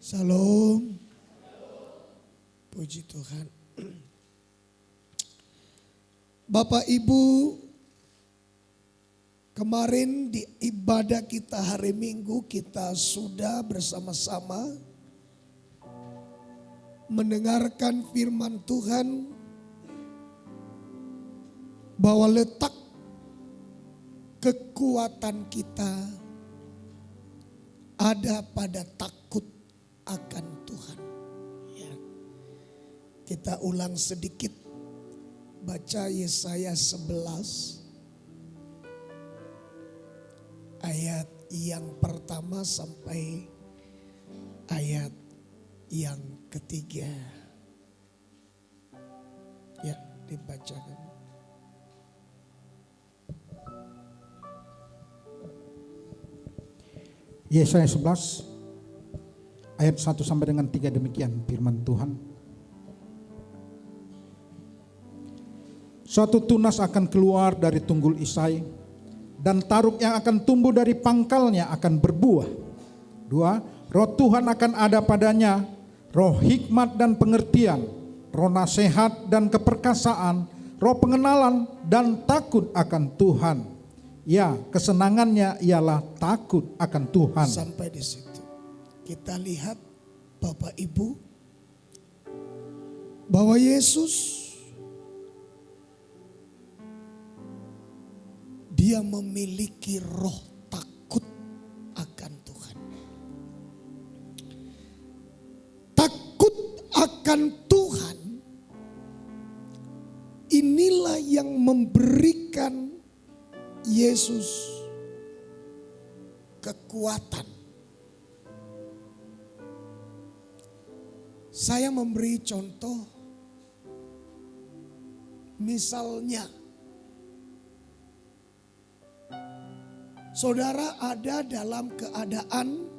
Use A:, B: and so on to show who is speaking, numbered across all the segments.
A: Salam. Puji Tuhan. Bapak Ibu, kemarin di ibadah kita hari Minggu kita sudah bersama-sama mendengarkan firman Tuhan bahwa letak kekuatan kita ada pada takut akan Tuhan. Ya. Kita ulang sedikit, baca Yesaya 11 ayat yang pertama sampai ayat yang ketiga. Ya, dibacakan.
B: Yesaya 11 ayat 1 sampai dengan 3, demikian firman Tuhan. Suatu tunas akan keluar dari tunggul Isai, dan taruk yang akan tumbuh dari pangkalnya akan berbuah. 2, roh Tuhan akan ada padanya, roh hikmat dan pengertian, roh nasihat dan keperkasaan, roh pengenalan dan takut akan Tuhan. Ya, kesenangannya ialah takut akan Tuhan.
A: Sampai di situ. Kita lihat Bapak Ibu bahwa Yesus dia memiliki roh takut akan Tuhan. Takut akan Tuhan inilah yang memberikan Yesus kekuatan. Saya memberi contoh, misalnya saudara ada dalam keadaan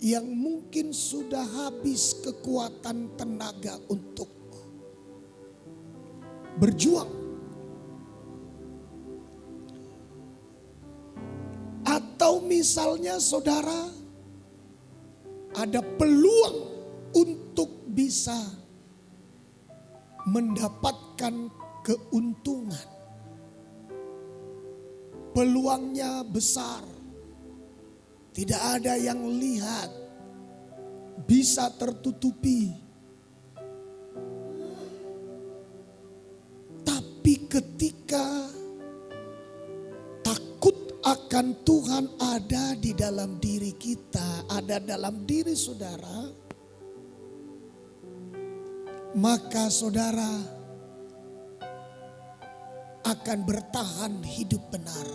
A: yang mungkin sudah habis kekuatan tenaga untuk berjuang. Atau misalnya saudara ada peluang untuk bisa mendapatkan keuntungan. Peluangnya besar. Tidak ada yang lihat. Bisa tertutupi. Tapi ketika takut akan Tuhan ada di dalam diri kita, ada dalam diri saudara, maka saudara akan bertahan hidup benar.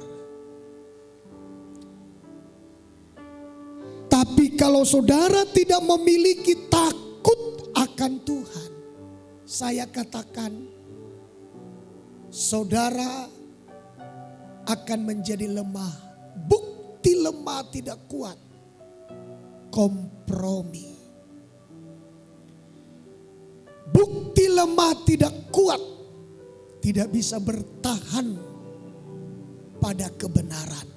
A: Tapi kalau saudara tidak memiliki takut akan Tuhan, saya katakan saudara akan menjadi lemah. Bukti lemah tidak kuat, kompromi. Bukti lemah tidak kuat, tidak bisa bertahan pada kebenaran.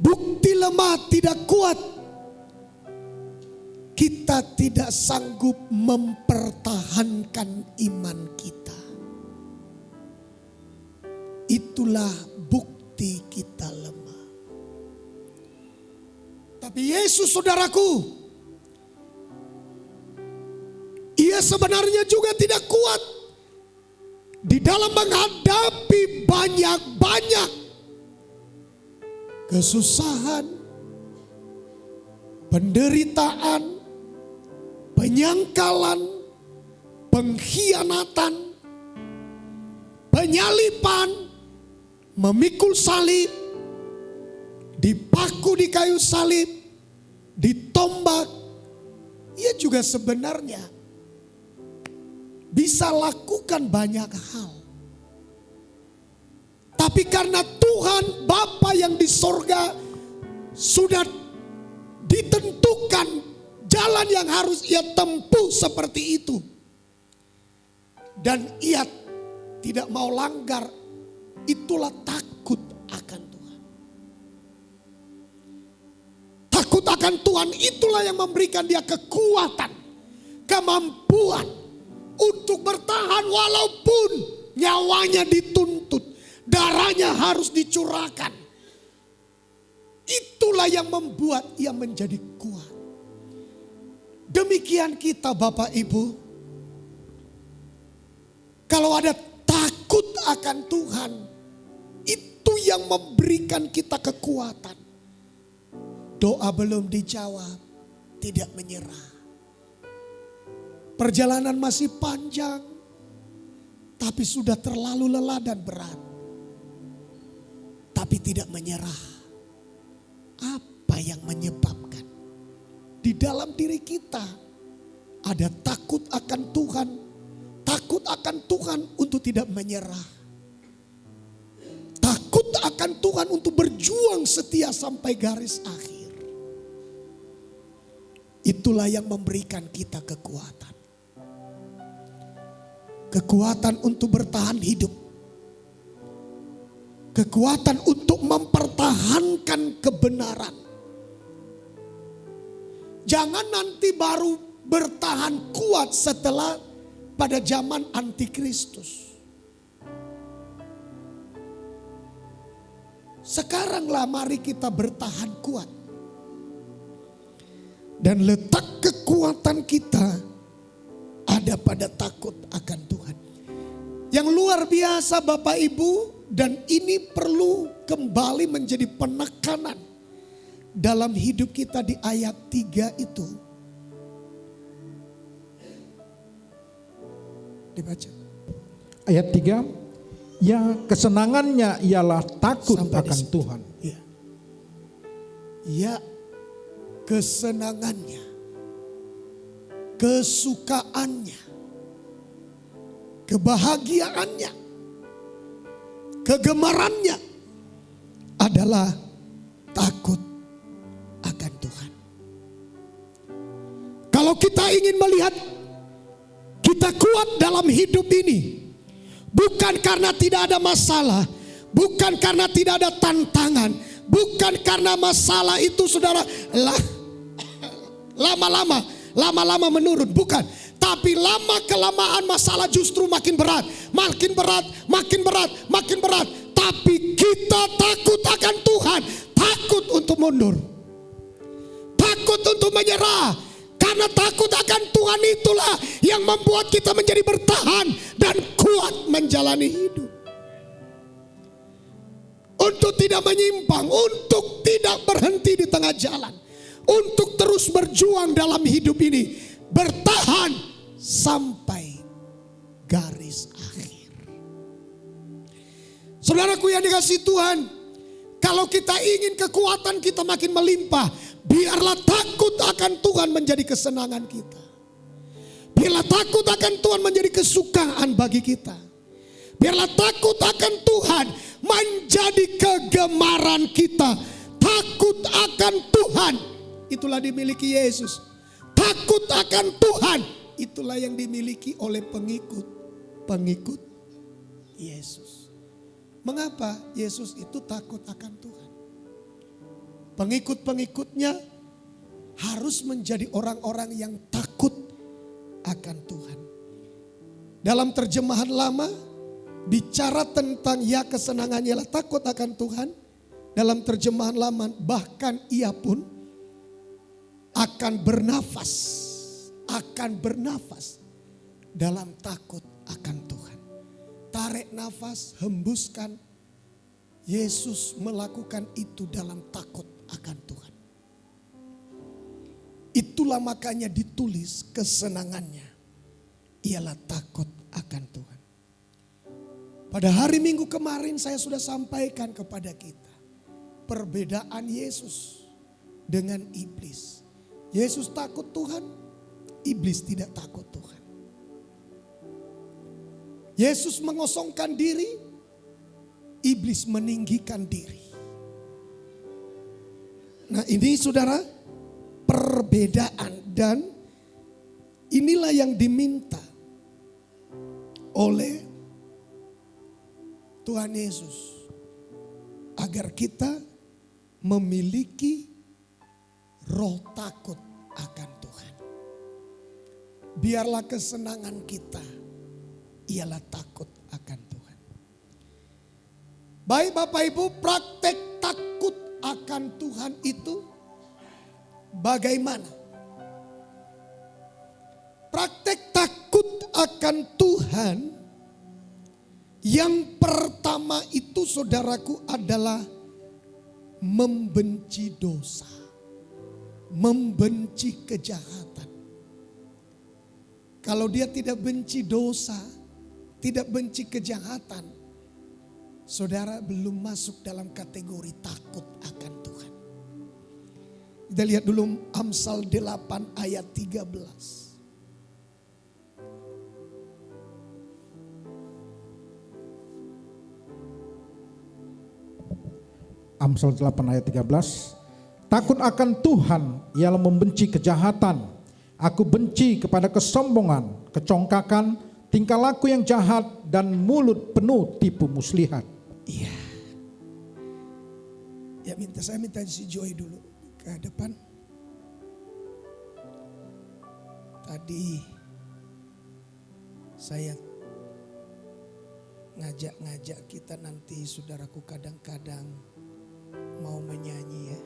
A: Bukti lemah tidak kuat, kita tidak sanggup mempertahankan iman kita. Itulah bukti kita lemah. Tapi Yesus saudaraku, ia sebenarnya juga tidak kuat di dalam menghadapi banyak-banyak kesusahan, penderitaan, penyangkalan, pengkhianatan, penyalipan, memikul salib, dipaku di kayu salib, ditombak. Ia juga sebenarnya bisa lakukan banyak hal. Tapi karena Tuhan Bapa yang di sorga sudah ditentukan jalan yang harus ia tempuh seperti itu. Dan ia tidak mau langgar, itulah takut akan Tuhan. takut akan Tuhan itulah yang memberikan dia kekuatan, kemampuan untuk bertahan walaupun nyawanya dituntut, darahnya harus dicurahkan. Itulah yang membuat ia menjadi kuat. Demikian kita Bapak Ibu. Kalau ada takut akan Tuhan, itu yang memberikan kita kekuatan. Doa belum dijawab, tidak menyerah. Perjalanan masih panjang, tapi sudah terlalu lelah dan berat. Tapi tidak menyerah. Apa yang menyebabkan? Di dalam diri kita ada takut akan Tuhan. Takut akan Tuhan untuk tidak menyerah. Takut akan Tuhan untuk berjuang setia sampai garis akhir. Itulah yang memberikan kita kekuatan. Kekuatan untuk bertahan hidup. Kekuatan untuk mempertahankan kebenaran. Jangan nanti baru bertahan kuat setelah pada zaman antikristus. Sekaranglah mari kita bertahan kuat. Dan letak kekuatan kita ada pada takut akan Tuhan. Yang luar biasa Bapak Ibu, dan ini perlu kembali menjadi penekanan dalam hidup kita di ayat 3 itu. Dibaca.
B: Ayat 3, ya kesenangannya ialah takut
A: Sampai
B: akan
A: disitu.
B: Tuhan.
A: Ya. Ya, kesenangannya, kesukaannya, kebahagiaannya, kegemarannya adalah takut akan Tuhan. Kalau kita ingin melihat kita kuat dalam hidup ini, bukan karena tidak ada masalah, bukan karena tidak ada tantangan, bukan karena masalah itu saudara lama-lama menurun, bukan. Tapi lama kelamaan masalah justru makin berat, makin berat, makin berat, makin berat. Tapi kita takut akan Tuhan, takut untuk mundur, takut untuk menyerah. Karena takut akan Tuhan itulah yang membuat kita menjadi bertahan dan kuat menjalani hidup. Untuk tidak menyimpang, untuk tidak berhenti di tengah jalan. Untuk terus berjuang dalam hidup ini. Bertahan sampai garis akhir. Saudaraku yang dikasihi Tuhan, kalau kita ingin kekuatan kita makin melimpah, biarlah takut akan Tuhan menjadi kesenangan kita. Biarlah takut akan Tuhan menjadi kesukaan bagi kita. Biarlah takut akan Tuhan menjadi kegemaran kita. Takut akan Tuhan, itulah dimiliki Yesus. Takut akan Tuhan, itulah yang dimiliki oleh pengikut Yesus. Mengapa Yesus itu takut akan Tuhan? Pengikut-pengikutnya harus menjadi orang-orang yang takut akan Tuhan. Dalam terjemahan lama bicara tentang ya kesenangannya lah takut akan Tuhan. Dalam terjemahan lama bahkan ia pun akan bernafas dalam takut akan Tuhan. Tarik nafas, hembuskan. Yesus melakukan itu dalam takut akan Tuhan. Itulah makanya ditulis kesenangannya ialah takut akan Tuhan. Pada hari Minggu kemarin saya sudah sampaikan kepada kita perbedaan Yesus dengan iblis. Yesus takut Tuhan, iblis tidak takut Tuhan. Yesus mengosongkan diri, iblis meninggikan diri. Nah ini saudara perbedaan, dan inilah yang diminta oleh Tuhan Yesus. Agar kita memiliki roh takut akan Tuhan. Biarlah kesenangan kita ialah takut akan Tuhan. Baik Bapak Ibu, praktek takut akan Tuhan itu bagaimana? Praktek takut akan Tuhan yang pertama itu saudaraku adalah membenci dosa, membenci kejahatan. Kalau dia tidak benci dosa, tidak benci kejahatan, saudara belum masuk dalam kategori takut akan Tuhan. Kita lihat dulu Amsal 8 ayat 13.
B: Amsal 8 ayat 13. Takut akan Tuhan ialah membenci kejahatan. Aku benci kepada kesombongan, kecongkakan, tingkah laku yang jahat, dan mulut penuh tipu muslihat.
A: Iya. Ya saya minta si Joy dulu ke depan. Tadi saya ngajak kita nanti saudaraku kadang-kadang mau menyanyi ya.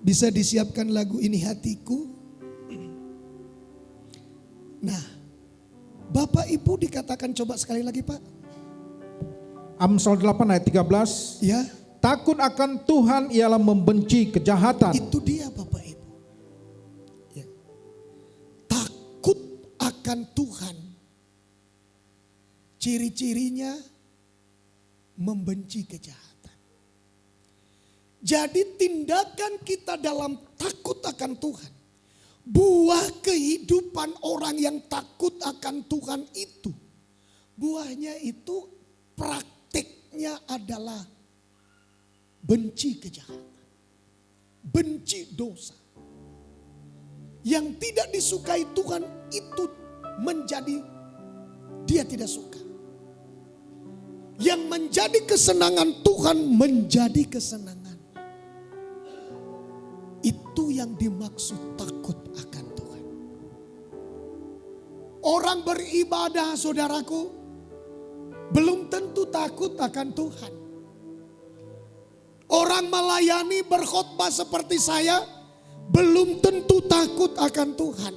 A: Bisa disiapkan lagu Ini Hatiku. Nah, Bapak Ibu dikatakan coba sekali lagi Pak.
B: Amsal 8 ayat 13.
A: Ya.
B: Takut akan Tuhan ialah membenci kejahatan.
A: Itu dia Bapak Ibu. Ya. Takut akan Tuhan. Ciri-cirinya membenci kejahatan. Jadi tindakan kita dalam takut akan Tuhan. Buah kehidupan orang yang takut akan Tuhan itu. Buahnya itu praktiknya adalah benci kejahatan. Benci dosa. Yang tidak disukai Tuhan itu menjadi dia tidak suka. Yang menjadi kesenangan Tuhan menjadi kesenangan. Itu yang dimaksud takut akan Tuhan. Orang beribadah saudaraku belum tentu takut akan Tuhan. Orang melayani berkhotbah seperti saya belum tentu takut akan Tuhan.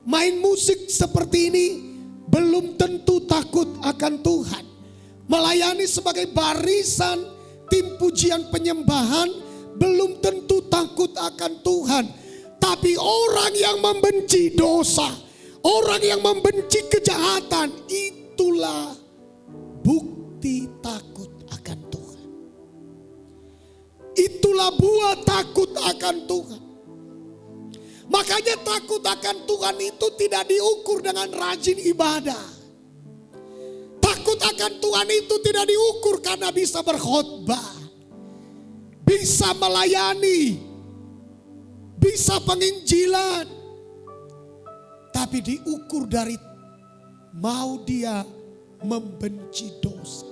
A: Main musik seperti ini belum tentu takut akan Tuhan. Melayani sebagai barisan tim pujian penyembahan belum tentu takut akan Tuhan. Tapi orang yang membenci dosa, orang yang membenci kejahatan, itulah bukti takut akan Tuhan. Itulah buah takut akan Tuhan. Makanya takut akan Tuhan itu tidak diukur dengan rajin ibadah. Takut akan Tuhan itu tidak diukur karena bisa berkhotbah. Bisa melayani, bisa penginjilan, tapi diukur dari mau dia membenci dosa.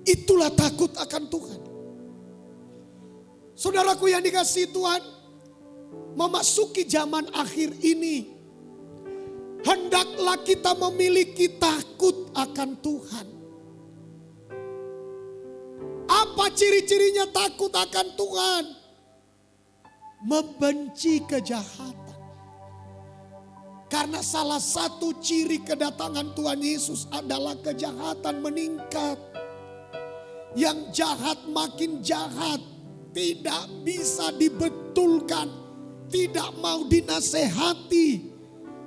A: Itulah takut akan Tuhan. Saudaraku yang dikasihi Tuhan, memasuki zaman akhir ini, hendaklah kita memiliki takut akan Tuhan. Apa ciri-cirinya takut akan Tuhan? Membenci kejahatan. Karena salah satu ciri kedatangan Tuhan Yesus adalah kejahatan meningkat. Yang jahat makin jahat, tidak bisa dibetulkan, tidak mau dinasehati.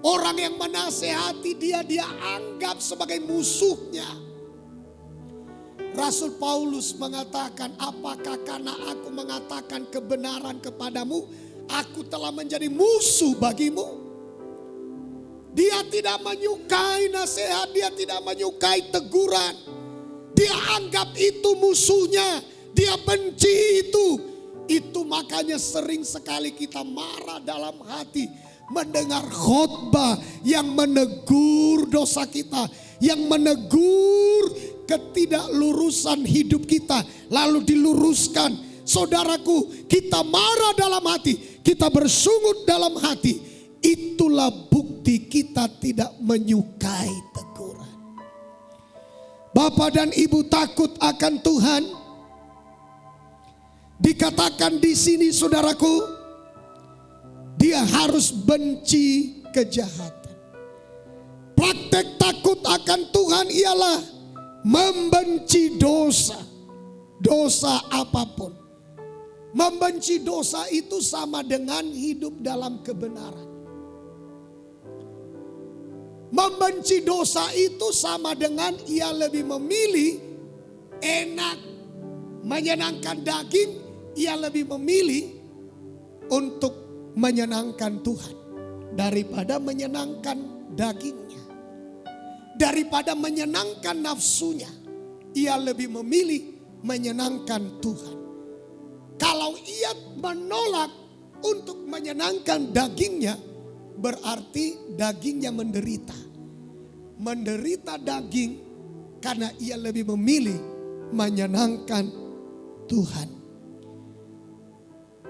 A: Orang yang menasehati dia anggap sebagai musuhnya. Rasul Paulus mengatakan, apakah karena aku mengatakan kebenaran kepadamu, aku telah menjadi musuh bagimu? Dia tidak menyukai nasihat, dia tidak menyukai teguran. Dia anggap itu musuhnya, dia benci itu. Itu makanya sering sekali kita marah dalam hati mendengar khotbah yang menegur dosa kita, yang menegur ketidaklurusan hidup kita, lalu diluruskan. saudaraku, kita marah dalam hati, kita bersungut dalam hati, itulah bukti kita tidak menyukai teguran. Bapak dan Ibu takut akan Tuhan. Dikatakan di sini saudaraku, dia harus benci kejahatan. Praktek takut akan Tuhan ialah membenci dosa. Dosa apapun. Membenci dosa itu sama dengan hidup dalam kebenaran. Membenci dosa itu sama dengan ia lebih memilih enak, menyenangkan daging, ia lebih memilih untuk menyenangkan Tuhan daripada menyenangkan dagingnya. Daripada menyenangkan nafsunya, ia lebih memilih menyenangkan Tuhan. Kalau ia menolak untuk menyenangkan dagingnya, berarti dagingnya menderita. Menderita daging karena ia lebih memilih menyenangkan Tuhan.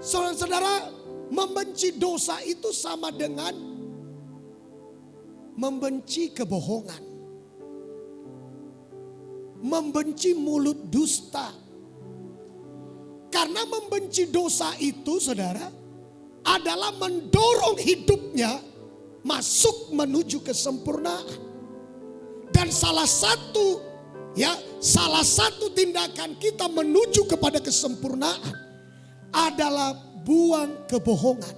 A: Saudara-saudara, membenci dosa itu sama dengan membenci kebohongan. Membenci mulut dusta. Karena membenci dosa itu, saudara, adalah mendorong hidupnya masuk menuju kesempurnaan. Dan salah satu tindakan kita menuju kepada kesempurnaan adalah buang kebohongan.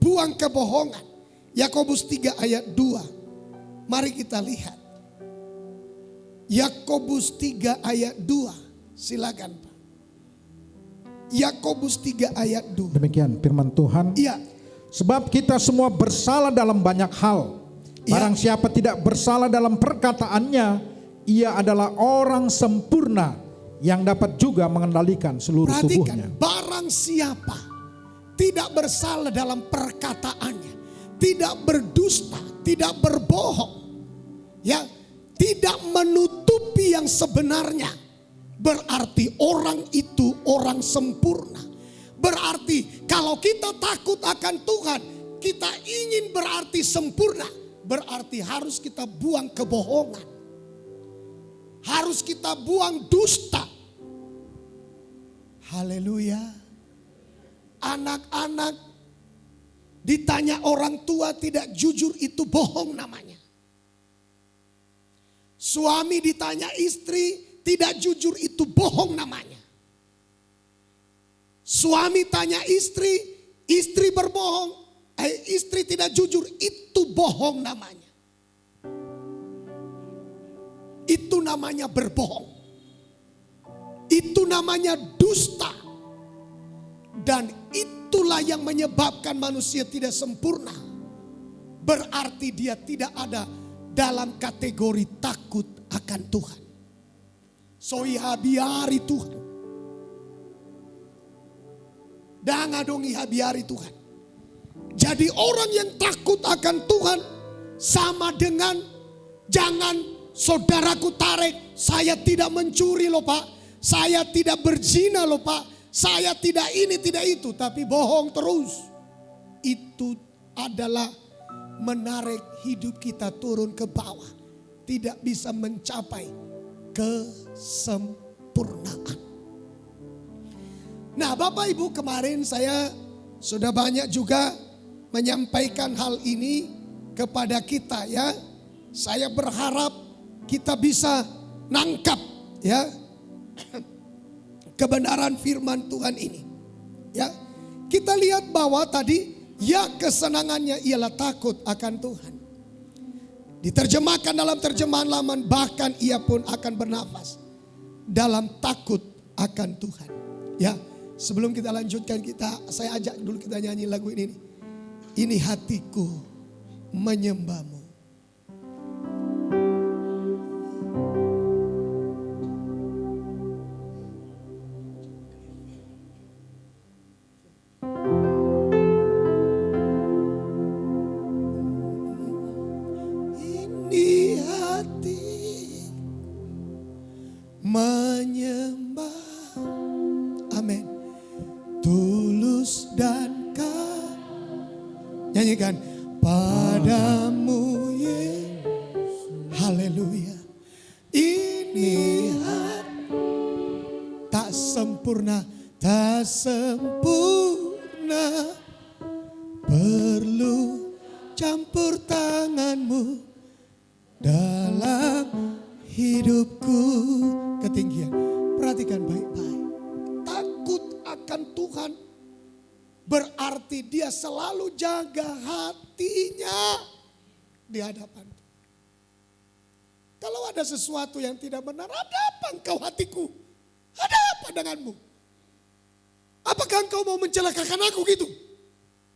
A: Buang kebohongan. Yakobus 3 ayat 2. Mari kita lihat. Yakobus 3 ayat 2. Silakan Pak. Yakobus 3 ayat 2.
B: Demikian firman Tuhan.
A: Iya.
B: Sebab kita semua bersalah dalam banyak hal. Barang siapa tidak bersalah dalam perkataannya, ia adalah orang sempurna yang dapat juga mengendalikan seluruh tubuhnya.
A: Barang siapa tidak bersalah dalam perkataannya, tidak berdusta, tidak berbohong, ya, tidak menutupi yang sebenarnya, berarti orang itu orang sempurna. Berarti kalau kita takut akan Tuhan, kita ingin berarti sempurna, berarti harus kita buang kebohongan. Harus kita buang dusta. Haleluya. Anak-anak ditanya orang tua tidak jujur itu bohong namanya. Suami ditanya istri tidak jujur itu bohong namanya. Suami tanya istri, istri berbohong, istri tidak jujur, itu bohong namanya. Itu namanya berbohong. Itu namanya dusta. Dan itulah yang menyebabkan manusia tidak sempurna. Berarti dia tidak ada dalam kategori takut akan Tuhan. So ihabiari Tuhan. Dangadong ihabiari Tuhan. Jadi orang yang takut akan Tuhan sama dengan jangan saudaraku tarik, saya tidak mencuri loh Pak, saya tidak berzina loh Pak, saya tidak ini tidak itu, tapi bohong terus. Itu adalah menarik hidup kita turun ke bawah, tidak bisa mencapai kesempurnaan. Nah Bapak Ibu, kemarin saya sudah banyak juga menyampaikan hal ini kepada kita ya. Saya berharap kita bisa nangkap ya kebenaran firman Tuhan ini. Ya, kita lihat bahwa tadi ya kesenangannya ialah takut akan Tuhan. Diterjemahkan dalam terjemahan Laman, bahkan ia pun akan bernafas dalam takut akan Tuhan. Ya, sebelum kita lanjutkan saya ajak dulu kita nyanyi lagu ini. Ini hatiku menyembahmu. Ini hati menyembah. Nyanyikan. Padamu Yesus. Haleluya. Ini hati tak sempurna, tak sempurna. Perlu campur tanganmu dalam hidupku. Ketinggian. Perhatikan baik-baik. Takut akan Tuhan berarti dia selalu jaga hatinya di hadapan Tuhan. Kalau ada sesuatu yang tidak benar, ada apa engkau hatiku? Ada apa denganmu? Apakah engkau mau mencelakakan aku gitu?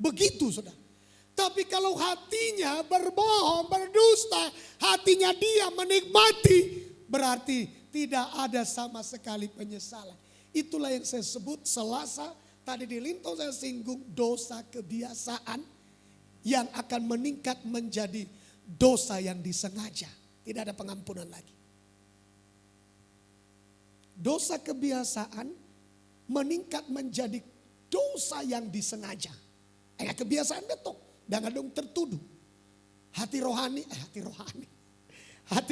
A: Begitu saudara. Tapi kalau hatinya berbohong, berdusta, hatinya dia menikmati, berarti tidak ada sama sekali penyesalan. Itulah yang saya sebut Selasa, tadi di Linto saya singgung dosa kebiasaan yang akan meningkat menjadi dosa yang disengaja. Tidak ada pengampunan lagi. Dosa kebiasaan meningkat menjadi dosa yang disengaja. Kebiasaan betul. Dan dong tertuduh. Hati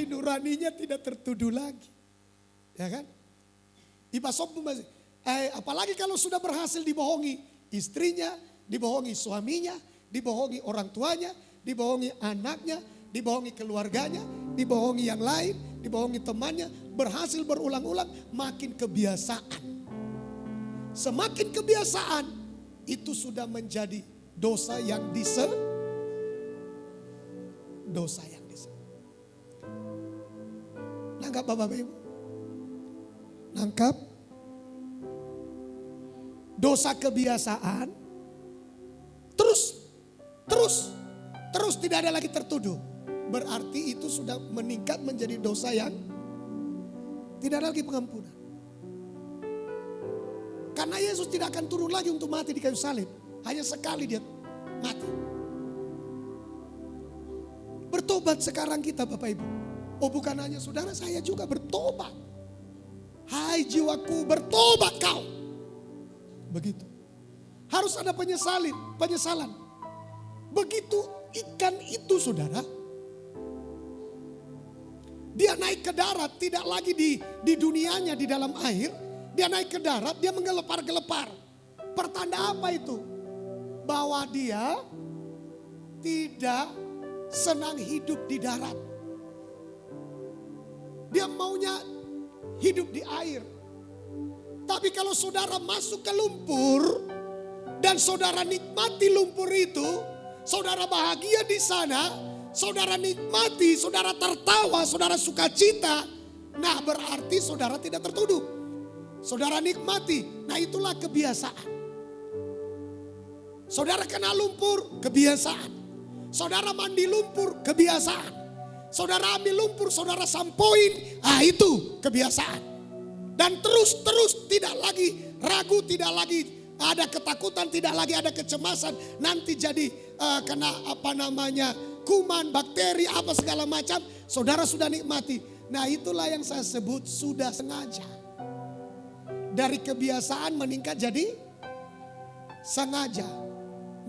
A: nuraninya tidak tertuduh lagi. Ya kan? Apalagi kalau sudah berhasil dibohongi istrinya, dibohongi suaminya, dibohongi orang tuanya, dibohongi anaknya, dibohongi keluarganya, dibohongi yang lain, dibohongi temannya, berhasil berulang-ulang, makin kebiasaan. Semakin kebiasaan, itu sudah menjadi dosa yang Nangkap Bapak Ibu? Nangkap? Dosa kebiasaan, terus tidak ada lagi tertuduh. Berarti itu sudah meningkat menjadi dosa yang tidak ada lagi pengampunan. Karena Yesus tidak akan turun lagi untuk mati di kayu salib. Hanya sekali dia mati. Bertobat sekarang kita Bapak Ibu. Oh bukan hanya saudara, saya juga bertobat. Hai jiwaku, bertobat kau. Begitu. Harus ada penyesalan. Begitu ikan itu saudara. Dia naik ke darat, tidak lagi di dunianya di dalam air. Dia naik ke darat, dia menggelepar-gelepar. Pertanda apa itu? Bahwa dia tidak senang hidup di darat. Dia maunya hidup di air. Tapi kalau saudara masuk ke lumpur dan saudara nikmati lumpur itu, saudara bahagia di sana, saudara nikmati, saudara tertawa, saudara sukacita, nah berarti saudara tidak tertuduh. Saudara nikmati, nah itulah kebiasaan. Saudara kena lumpur, kebiasaan. Saudara mandi lumpur, kebiasaan. Saudara ambil lumpur, saudara sampoin, itu kebiasaan. Dan terus tidak lagi ragu, tidak lagi ada ketakutan, tidak lagi ada kecemasan. Nanti jadi kena kuman, bakteri, apa segala macam. Saudara sudah nikmati. Nah itulah yang saya sebut sudah sengaja. Dari kebiasaan meningkat jadi sengaja.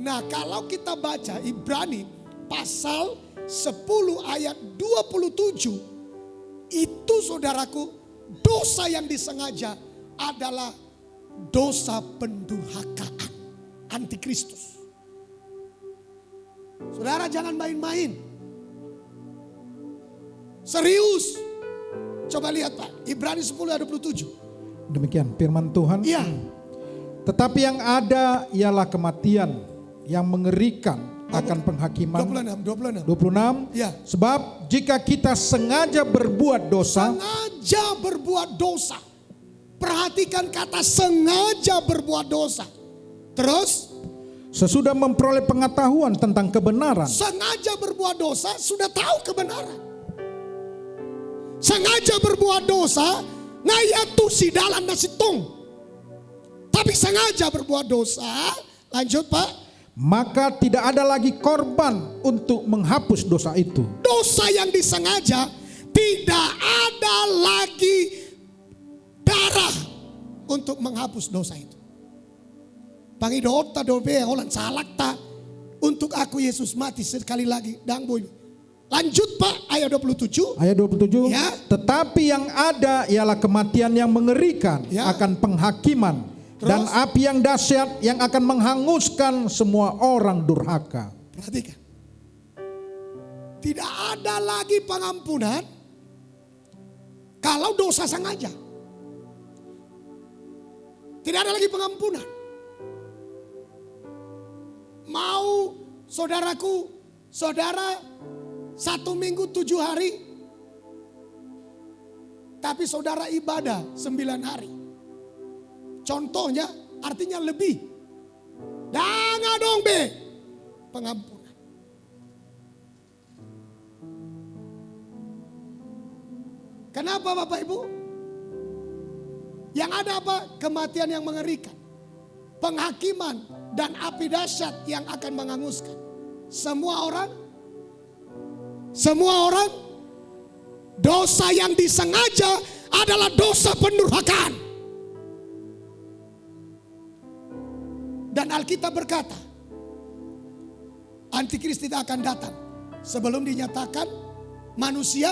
A: Nah kalau kita baca Ibrani pasal 10 ayat 27. Itu saudaraku, dosa yang disengaja adalah dosa pendurhakaan, antikristus. Saudara jangan main-main. Serius. Coba lihat Pak, Ibrani 10 ayat 27.
B: Demikian firman Tuhan.
A: Iya.
B: Tetapi yang ada ialah kematian yang mengerikan akan penghakiman.
A: 26. Ya.
B: Sebab jika kita sengaja berbuat dosa. Perhatikan kata sengaja berbuat dosa. Terus. Sesudah memperoleh pengetahuan tentang kebenaran.
A: Sengaja berbuat dosa sudah tahu kebenaran. Sengaja berbuat dosa ngayatu si dalam nasitong. Tapi sengaja berbuat dosa. Lanjut Pak.
B: Maka tidak ada lagi korban untuk menghapus dosa itu.
A: Dosa yang disengaja, tidak ada lagi darah untuk menghapus dosa itu. Pangidota dobe holan salakta untuk aku Yesus mati sekali lagi. Dang boy. Lanjut Pak, ayat 27.
B: Ayat 27.
A: Ya.
B: Tetapi yang ada ialah kematian yang mengerikan,
A: Ya.
B: akan penghakiman.
A: Terus?
B: Dan api yang dahsyat yang akan menghanguskan semua orang durhaka.
A: Perhatikan. Tidak ada lagi pengampunan kalau dosa sengaja. Tidak ada lagi pengampunan. Mau saudaraku, saudara 1 minggu 7 hari, tapi saudara ibadah 9 hari. Contohnya artinya lebih. Jangan dong be, pengampunan. Kenapa Bapak Ibu? Yang ada apa? Kematian yang mengerikan, penghakiman dan api dahsyat yang akan menghanguskan semua orang, dosa yang disengaja adalah dosa pendurhakaan. Dan Alkitab berkata, Antikris tidak akan datang sebelum dinyatakan manusia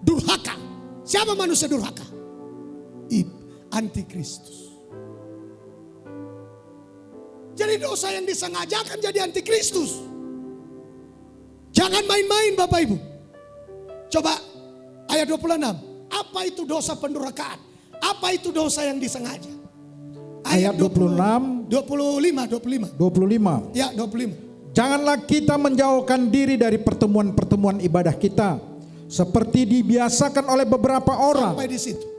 A: durhaka. Siapa manusia durhaka? Antikristus. Jadi dosa yang disengaja akan jadi antikristus. Jangan main-main Bapak Ibu. Coba ayat 26. Apa itu dosa pendurhakaan? Apa itu dosa yang disengaja?
B: Ayat 26.
A: 25. Ya 25.
B: Janganlah kita menjauhkan diri dari pertemuan-pertemuan ibadah kita, seperti dibiasakan oleh beberapa orang.
A: Sampai di situ.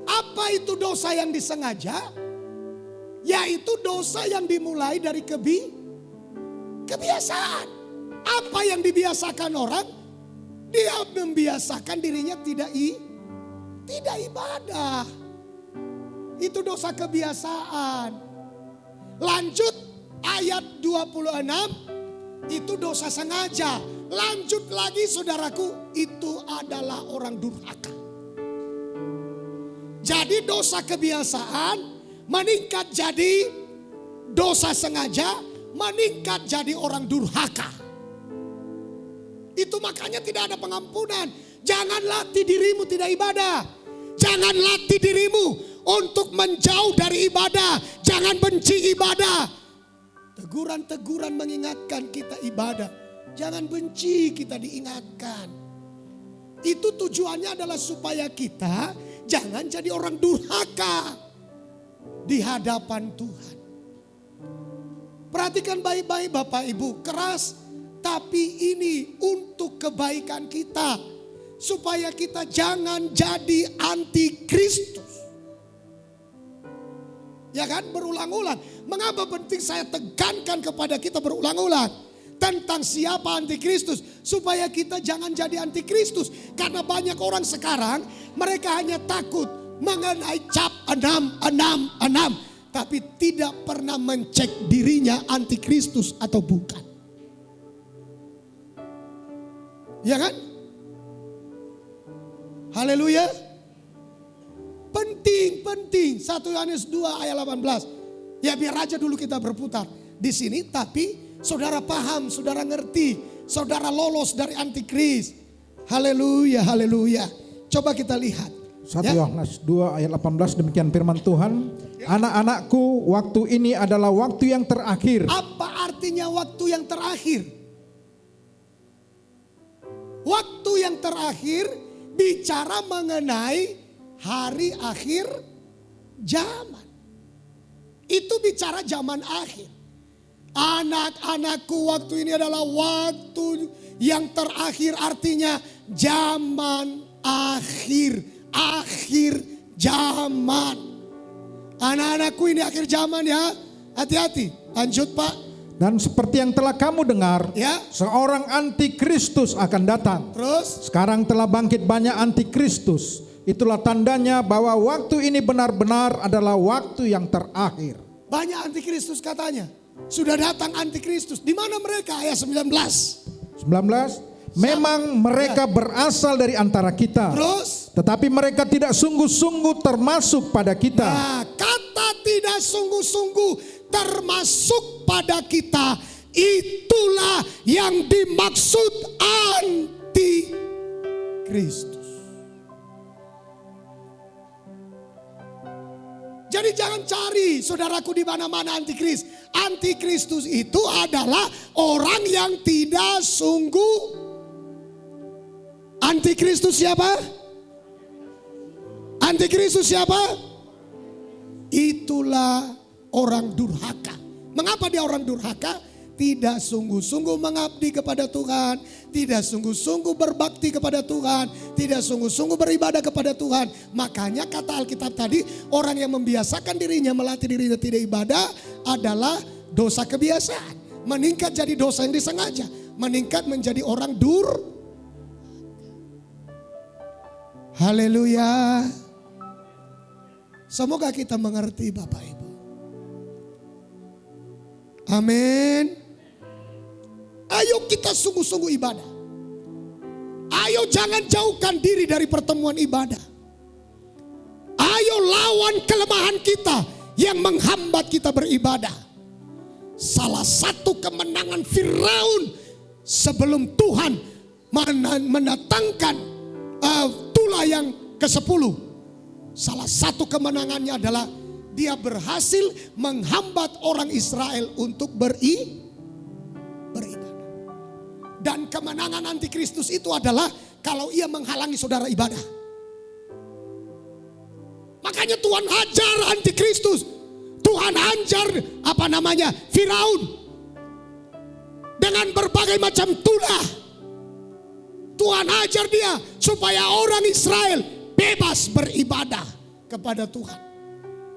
A: Apa itu dosa yang disengaja? Yaitu dosa yang dimulai dari kebiasaan. Apa yang dibiasakan orang? Dia membiasakan dirinya tidak ibadah. Itu dosa kebiasaan. Lanjut ayat 26, itu dosa sengaja. Lanjut lagi saudaraku, itu adalah orang durhaka. Jadi dosa kebiasaan meningkat jadi dosa sengaja, meningkat jadi orang durhaka. Itu makanya tidak ada pengampunan. Jangan latih dirimu tidak ibadah. Jangan latih dirimu untuk menjauh dari ibadah. Jangan benci ibadah. Teguran-teguran mengingatkan kita ibadah. Jangan benci, kita diingatkan. Itu tujuannya adalah supaya kita jangan jadi orang durhaka di hadapan Tuhan. Perhatikan baik-baik Bapak Ibu, keras tapi ini untuk kebaikan kita. Supaya kita jangan jadi antikristus. Ya kan, berulang-ulang. Mengapa penting saya tekankan kepada kita berulang-ulang tentang siapa antikristus, supaya kita jangan jadi antikristus. Karena banyak orang sekarang mereka hanya takut mengenai cap 666, tapi tidak pernah mencek dirinya antikristus atau bukan. Ya kan? Haleluya. Penting. 1 Yohanes 2 ayat 18. Ya biar aja dulu kita berputar di sini, tapi saudara paham, saudara ngerti, saudara lolos dari antikris. Haleluya, haleluya. Coba kita lihat.
B: 1 Yohanes 2 ayat 18, demikian firman Tuhan. Anak-anakku, waktu ini adalah waktu yang terakhir.
A: Apa artinya waktu yang terakhir? Waktu yang terakhir bicara mengenai hari akhir zaman. Itu bicara zaman akhir. Anak-anakku, waktu ini adalah waktu yang terakhir, artinya zaman akhir. Akhir zaman. Anak-anakku, ini akhir zaman ya. Hati-hati. Lanjut Pak.
B: Dan seperti yang telah kamu dengar,
A: Ya.
B: seorang antikristus akan datang.
A: Terus.
B: Sekarang telah bangkit banyak antikristus. Itulah tandanya bahwa waktu ini benar-benar adalah waktu yang terakhir.
A: Banyak antikristus katanya. Sudah datang antikristus. Di mana mereka? Ayat 19.
B: 19. Memang mereka berasal dari antara kita.
A: Terus.
B: Tetapi mereka tidak sungguh-sungguh termasuk pada kita.
A: Nah, kata tidak sungguh-sungguh termasuk pada kita, itulah yang dimaksud anti-Kristus. Jadi jangan cari saudaraku di mana-mana antikristus. Antikristus itu adalah orang yang tidak sungguh. Antikristus siapa? Antikristus siapa? Itulah orang durhaka. Mengapa dia orang durhaka? Tidak sungguh-sungguh mengabdi kepada Tuhan, tidak sungguh-sungguh berbakti kepada Tuhan, tidak sungguh-sungguh beribadah kepada Tuhan. Makanya kata Alkitab tadi, orang yang membiasakan dirinya melatih dirinya tidak ibadah adalah dosa kebiasaan. Meningkat jadi dosa yang disengaja, meningkat menjadi orang Haleluya. Semoga kita mengerti Bapak Ibu. Amin. Ayo kita sungguh-sungguh ibadah. Ayo jangan jauhkan diri dari pertemuan ibadah. Ayo lawan kelemahan kita yang menghambat kita beribadah. Salah satu kemenangan Firaun sebelum Tuhan mendatangkan tulah yang ke-10. Salah satu kemenangannya adalah dia berhasil menghambat orang Israel untuk beribadah. Dan kemenangan antikristus itu adalah kalau ia menghalangi saudara ibadah. Makanya Tuhan hajar antikristus. Tuhan hajar Firaun. Dengan berbagai macam tulah. Tuhan hajar dia supaya orang Israel bebas beribadah kepada Tuhan.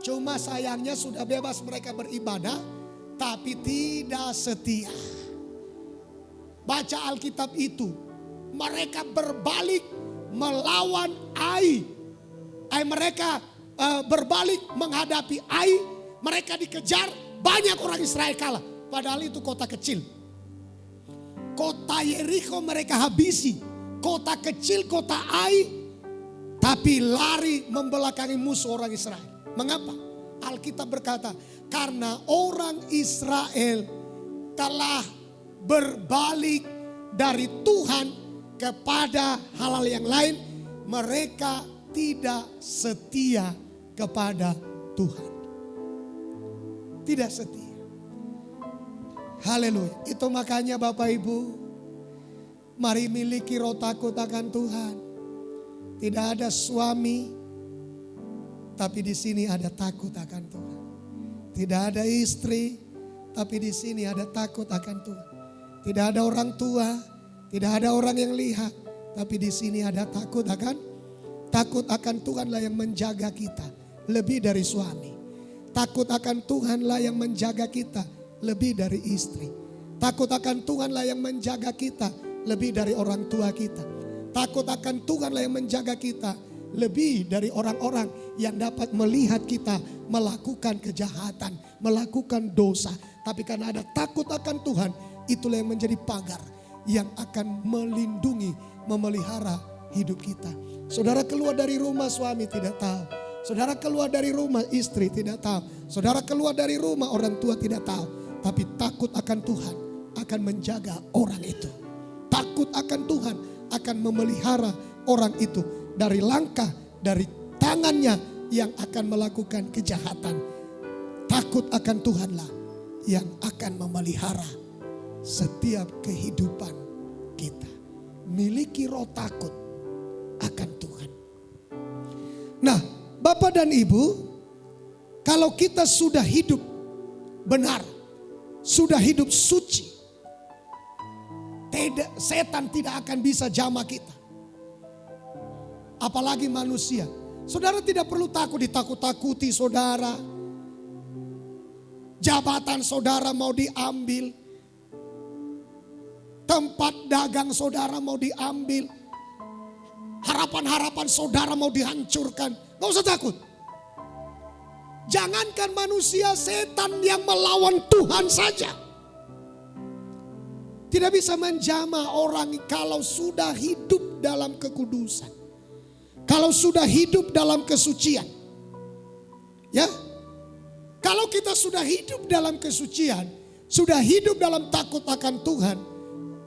A: Cuma sayangnya sudah bebas mereka beribadah, tapi tidak setia. Baca Alkitab itu, mereka berbalik melawan Ai. Mereka berbalik menghadapi Ai. Mereka dikejar, banyak orang Israel kalah. Padahal itu kota kecil. Kota Yeriko mereka habisi. Kota kecil, kota Ai. Tapi lari membelakangi musuh orang Israel. Mengapa? Alkitab berkata, karena orang Israel telah berbalik dari Tuhan kepada hal-hal yang lain. Mereka tidak setia kepada Tuhan. Tidak setia. Haleluya. Itu makanya Bapak Ibu, mari miliki roh takut akan Tuhan. Tidak ada suami, tapi di sini ada takut akan Tuhan. Tidak ada istri, tapi di sini ada takut akan Tuhan. Tidak ada orang tua, tidak ada orang yang lihat, tapi di sini ada takut akan Tuhanlah yang menjaga kita lebih dari suami. Takut akan Tuhanlah yang menjaga kita lebih dari istri. Takut akan Tuhanlah yang menjaga kita lebih dari orang tua kita. Takut akan Tuhanlah yang menjaga kita lebih dari orang-orang yang dapat melihat kita melakukan kejahatan, melakukan dosa. Tapi karena ada takut akan Tuhan, itulah yang menjadi pagar yang akan melindungi, memelihara hidup kita. Saudara keluar dari rumah, suami tidak tahu. Saudara keluar dari rumah, istri tidak tahu. Saudara keluar dari rumah, orang tua tidak tahu. Tapi takut akan Tuhan akan menjaga orang itu. Takut akan Tuhan akan memelihara orang itu dari langkah, dari tangannya yang akan melakukan kejahatan. Takut akan Tuhanlah yang akan memelihara setiap kehidupan kita. Miliki roh takut akan Tuhan. Nah, Bapak dan Ibu, kalau kita sudah hidup benar, sudah hidup suci, setan tidak akan bisa jamah kita. Apalagi manusia. Saudara tidak perlu takut ditakut-takuti saudara. Jabatan saudara mau diambil. Tempat dagang saudara mau diambil. Harapan-harapan saudara mau dihancurkan. Gak usah takut. Jangankan manusia, setan yang melawan Tuhan saja tidak bisa menjamah orang kalau sudah hidup dalam kekudusan. Kalau sudah hidup dalam kesucian. Ya. Kalau kita sudah hidup dalam kesucian, sudah hidup dalam takut akan Tuhan,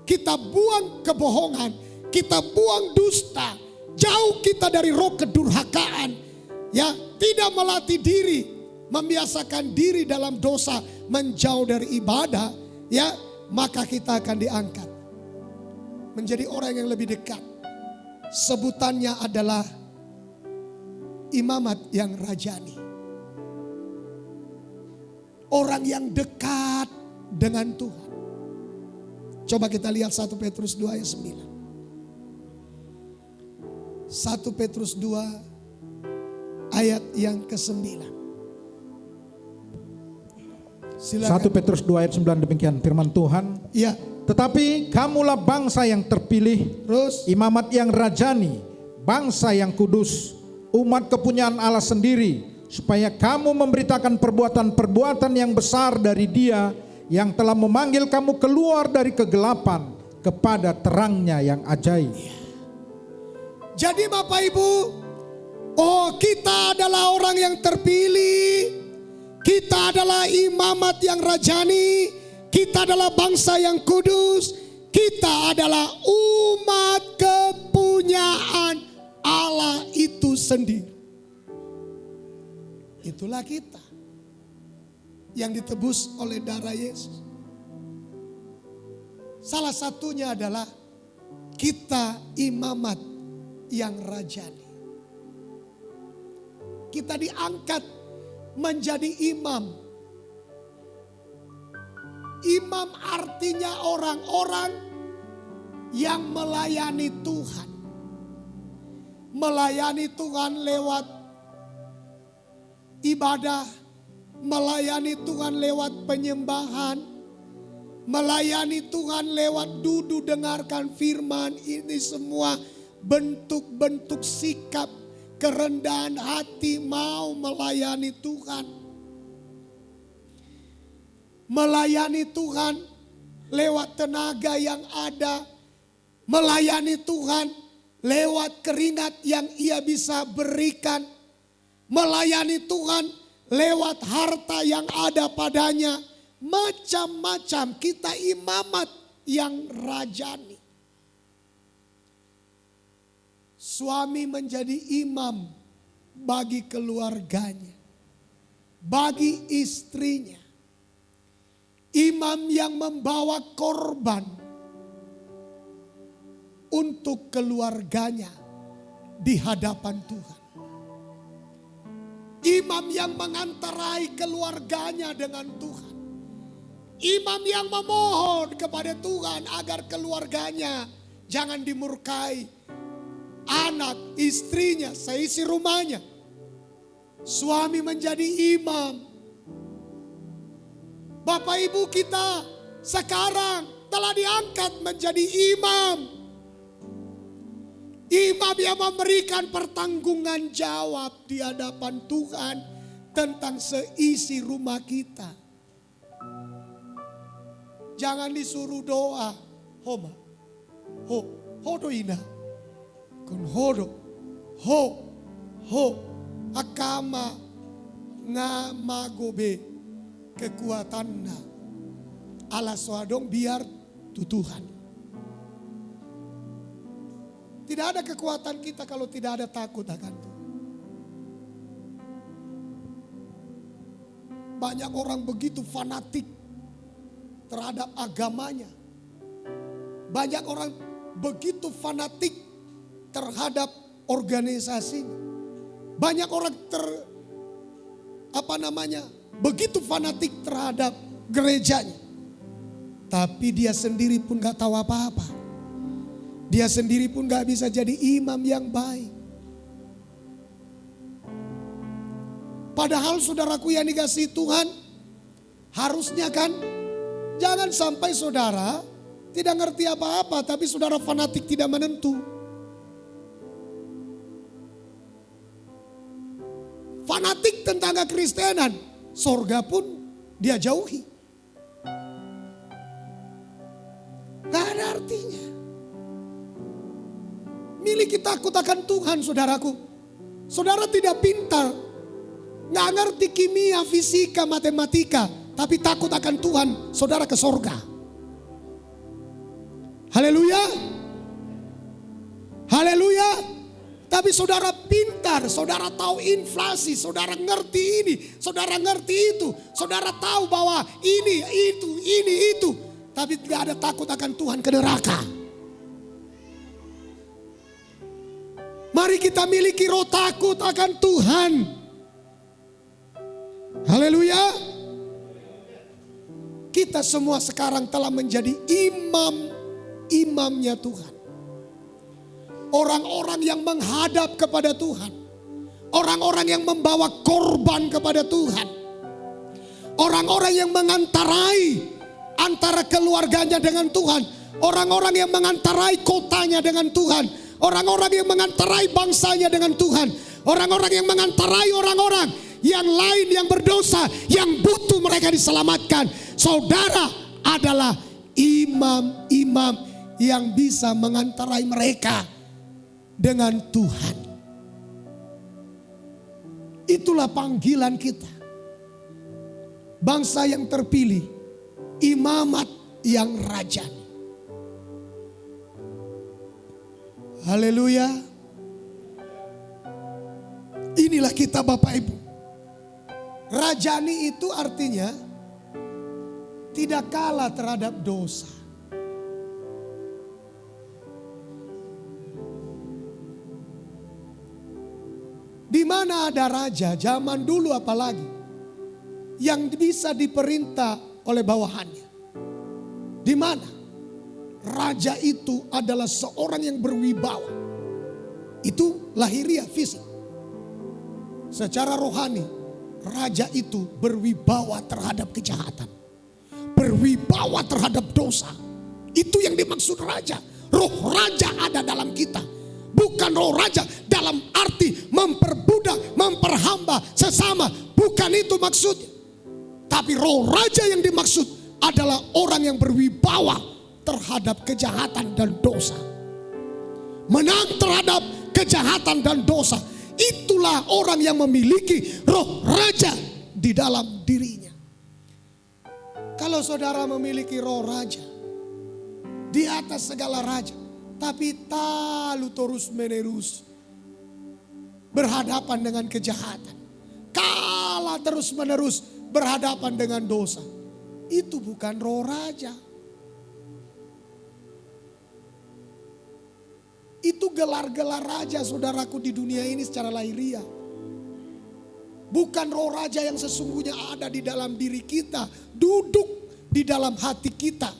A: kita buang kebohongan, kita buang dusta, jauh kita dari roh kedurhakaan, ya, tidak melatih diri, membiasakan diri dalam dosa, menjauh dari ibadah, ya, maka kita akan diangkat menjadi orang yang lebih dekat. Sebutannya adalah imamat yang rajani. Orang yang dekat dengan Tuhan. Coba kita lihat 1 Petrus 2 ayat 9. 1 Petrus 2 ayat yang ke-9. Silakan.
B: 1 Petrus 2 ayat 9 demikian firman Tuhan.
A: Ya.
B: Tetapi kamulah bangsa yang terpilih,
A: Terus
B: imamat yang rajani, bangsa yang kudus, umat kepunyaan Allah sendiri, supaya kamu memberitakan perbuatan-perbuatan yang besar dari Dia yang telah memanggil kamu keluar dari kegelapan kepada terangnya yang ajaib.
A: jadi Bapak Ibu, kita adalah orang yang terpilih, kita adalah imamat yang rajani, kita adalah bangsa yang kudus, kita adalah umat kepunyaan Allah itu sendiri. Itulah kita yang ditebus oleh darah Yesus. Salah satunya adalah kita imamat yang rajani. Kita diangkat menjadi imam. Imam artinya orang-orang yang melayani Tuhan. Melayani Tuhan lewat ibadah, melayani Tuhan lewat penyembahan, melayani Tuhan lewat duduk dengarkan firman. Ini semua bentuk-bentuk sikap kerendahan hati mau melayani Tuhan. Melayani Tuhan lewat tenaga yang ada, melayani Tuhan lewat keringat yang ia bisa berikan, melayani Tuhan lewat harta yang ada padanya. Macam-macam kita imamat yang rajani. Suami menjadi imam bagi keluarganya, bagi istrinya. Imam yang membawa korban untuk keluarganya di hadapan Tuhan. Imam yang mengantarai keluarganya dengan Tuhan. Imam yang memohon kepada Tuhan agar keluarganya jangan dimurkai. Anak, istrinya, seisi rumahnya. Suami menjadi imam. Bapak Ibu kita sekarang telah diangkat menjadi imam. Imam yang memberikan pertanggungan jawab di hadapan Tuhan tentang seisi rumah kita. Jangan disuruh doa. Homa. Hodo ina. Kun hodo. Ho. Akama ngamagobe. Kekuatannya. Allah swadong biar Tuhan. Tidak ada kekuatan kita kalau tidak ada takut akan Tuhan. Banyak orang begitu fanatik terhadap agamanya. Banyak orang begitu fanatik terhadap organisasinya. Banyak orang begitu fanatik terhadap gerejanya. Tapi dia sendiri pun gak tahu apa-apa. Dia sendiri pun gak bisa jadi imam yang baik. Padahal saudaraku yang dikasihi Tuhan, harusnya kan jangan sampai saudara tidak ngerti apa-apa tapi saudara fanatik tidak menentu. Fanatik tentang kekristenan, sorga pun dia jauhi. Gak ada artinya. Miliki takut akan Tuhan saudaraku. Saudara tidak pintar nggak ngerti kimia, fisika, matematika, tapi takut akan Tuhan, saudara ke sorga. Haleluya. Haleluya. Tapi saudara pintar, saudara tahu inflasi, saudara ngerti ini, saudara ngerti itu, saudara tahu bahwa ini, itu. Tapi tidak ada takut akan Tuhan, ke neraka. Mari kita miliki roh takut akan Tuhan. Haleluya. Kita semua sekarang telah menjadi imamnya Tuhan. Orang-orang yang menghadap kepada Tuhan. Orang-orang yang membawa korban kepada Tuhan. Orang-orang yang mengantarai antara keluarganya dengan Tuhan. Orang-orang yang mengantarai kotanya dengan Tuhan. Orang-orang yang mengantarai bangsanya dengan Tuhan. Orang-orang yang mengantarai orang-orang yang lain yang berdosa, yang butuh mereka diselamatkan. Saudara adalah imam-imam yang bisa mengantarai mereka dengan Tuhan. Itulah panggilan kita. Bangsa yang terpilih, imamat yang rajani. Haleluya. Inilah kita Bapak Ibu. Rajani itu artinya tidak kalah terhadap dosa. Di mana ada raja, zaman dulu apalagi, yang bisa diperintah oleh bawahannya. Di mana raja itu adalah seorang yang berwibawa. Itu lahiriah, fisik. Secara rohani, raja itu berwibawa terhadap kejahatan. Berwibawa terhadap dosa. Itu yang dimaksud raja. Roh raja ada dalam kita. Bukan roh raja dalam arti memperbudak, memperhamba sesama. Bukan itu maksudnya. Tapi roh raja yang dimaksud adalah orang yang berwibawa terhadap kejahatan dan dosa. Menang terhadap kejahatan dan dosa. Itulah orang yang memiliki roh raja di dalam dirinya. Kalau saudara memiliki roh raja di atas segala raja, tapi talu terus menerus berhadapan dengan kejahatan, kalah terus menerus berhadapan dengan dosa, itu bukan roh raja. Itu gelar-gelar raja saudaraku di dunia ini secara lahiriah. Bukan roh raja yang sesungguhnya ada di dalam diri kita, duduk di dalam hati kita.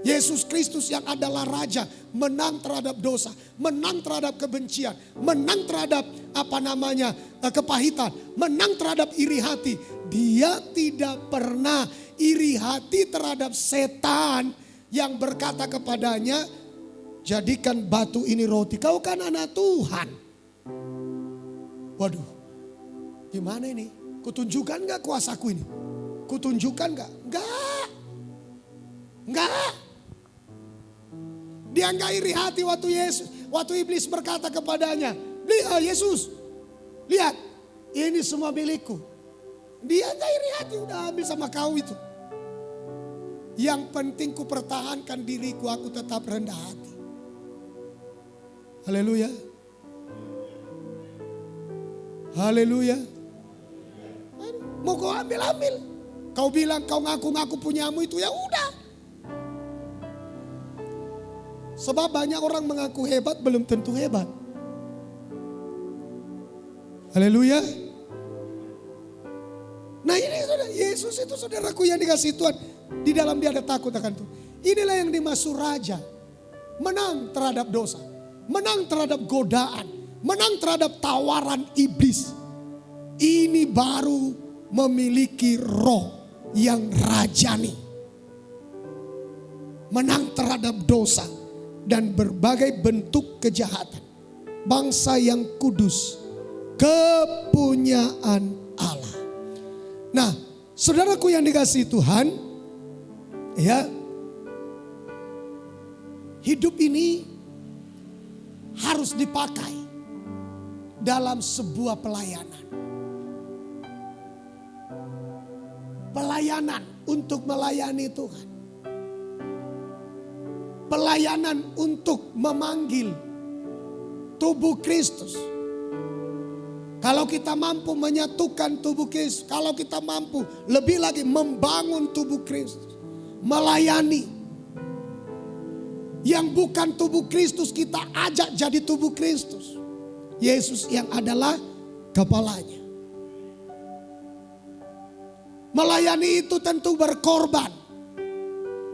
A: Yesus Kristus yang adalah raja, menang terhadap dosa, menang terhadap kebencian, menang terhadap kepahitan, menang terhadap iri hati. Dia tidak pernah iri hati terhadap setan yang berkata kepadanya, jadikan batu ini roti, kau kan anak Tuhan. Waduh, gimana ini? Kutunjukkan gak kuasaku ini? Kutunjukkan gak? Enggak. Dia enggak iri hati waktu iblis berkata kepadanya, lihat Yesus, lihat ini semua milikku. Dia enggak iri hati, udah ambil sama kau itu. Yang penting ku pertahankan diriku, aku tetap rendah hati. Haleluya. Haleluya. Mau kau ambil. Kau bilang kau ngaku-ngaku punyamu itu, ya udah. Sebab banyak orang mengaku hebat belum tentu hebat. Haleluya. Nah ini saudara, Yesus itu saudaraku yang dikasih Tuhan. Di dalam dia ada takut akan Tuhan. Inilah yang dimaksud raja. Menang terhadap dosa. Menang terhadap godaan. Menang terhadap tawaran iblis. Ini baru memiliki roh yang rajani. Menang terhadap dosa dan berbagai bentuk kejahatan. Bangsa yang kudus, kepunyaan Allah. Nah, saudaraku yang dikasihi Tuhan, ya, hidup ini harus dipakai dalam sebuah pelayanan. Pelayanan untuk melayani Tuhan. Pelayanan untuk memanggil tubuh Kristus. Kalau kita mampu menyatukan tubuh Kristus, kalau kita mampu lebih lagi membangun tubuh Kristus, melayani. Yang bukan tubuh Kristus kita ajak jadi tubuh Kristus. Yesus yang adalah kepalanya. Melayani itu tentu berkorban.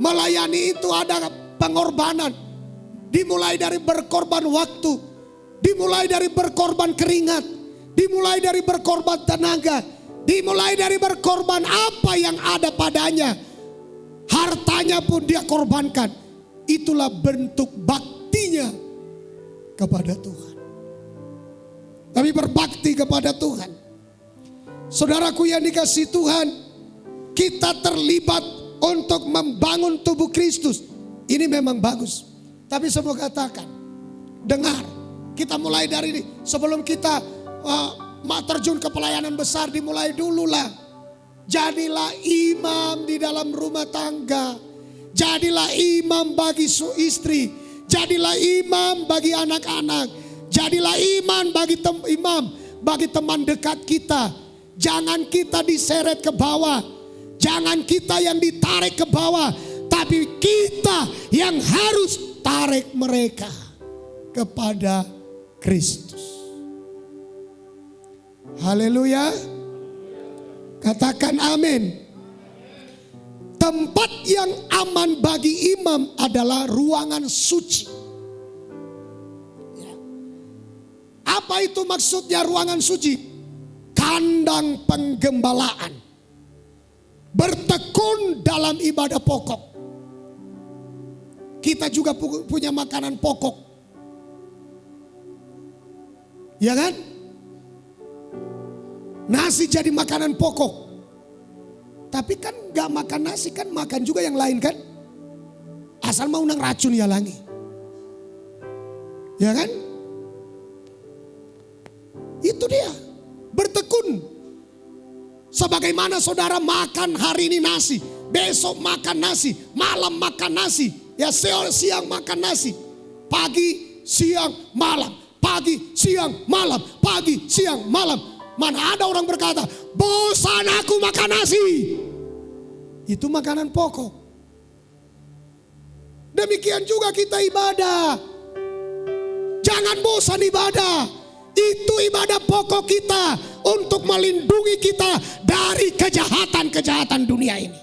A: Melayani itu ada pengorbanan. Dimulai dari berkorban waktu. Dimulai dari berkorban keringat. Dimulai dari berkorban tenaga. Dimulai dari berkorban apa yang ada padanya. Hartanya pun dia korbankan. Itulah bentuk baktinya kepada Tuhan. Tapi berbakti kepada Tuhan. Saudaraku yang dikasihi Tuhan, kita terlibat untuk membangun tubuh Kristus. Ini memang bagus. Tapi saya mau katakan, dengar, kita mulai dari ini. Sebelum kita terjun ke pelayanan besar, dimulai dululah. Jadilah imam di dalam rumah tangga. Jadilah imam bagi istri. Jadilah imam bagi anak-anak. Jadilah imam bagi teman dekat kita. Jangan kita diseret ke bawah. Jangan kita yang ditarik ke bawah. Tapi kita yang harus tarik mereka kepada Kristus. Haleluya. Katakan amin. Tempat yang aman bagi imam adalah ruangan suci. Ya. Apa itu maksudnya ruangan suci? Kandang penggembalaan. Bertekun dalam ibadah pokok. Kita juga punya makanan pokok. Ya kan? Nasi jadi makanan pokok. Tapi kan gak makan nasi, kan makan juga yang lain kan. Asal mau nang racun ya langi. Ya kan? Itu dia. Bertekun. Sebagaimana saudara makan hari ini nasi. Besok makan nasi. Malam makan nasi. Ya siang makan nasi. Pagi, siang, malam. Pagi, siang, malam. Pagi, siang, malam. Mana ada orang berkata, bosan aku makan nasi. Itu makanan pokok. Demikian juga kita ibadah. Jangan bosan ibadah. Itu ibadah pokok kita untuk melindungi kita dari kejahatan-kejahatan dunia ini.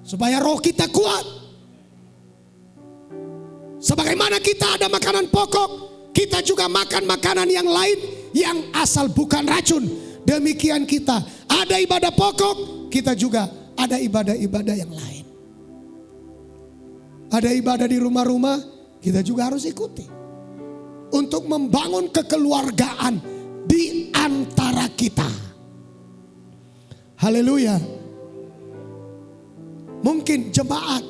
A: Supaya roh kita kuat. Sebagaimana kita ada makanan pokok, kita juga makan makanan yang lain yang asal bukan racun. Demikian kita ada ibadah pokok, kita juga ada ibadah-ibadah yang lain. Ada ibadah di rumah-rumah, kita juga harus ikuti. Untuk membangun kekeluargaan di antara kita. Haleluya. Mungkin jemaat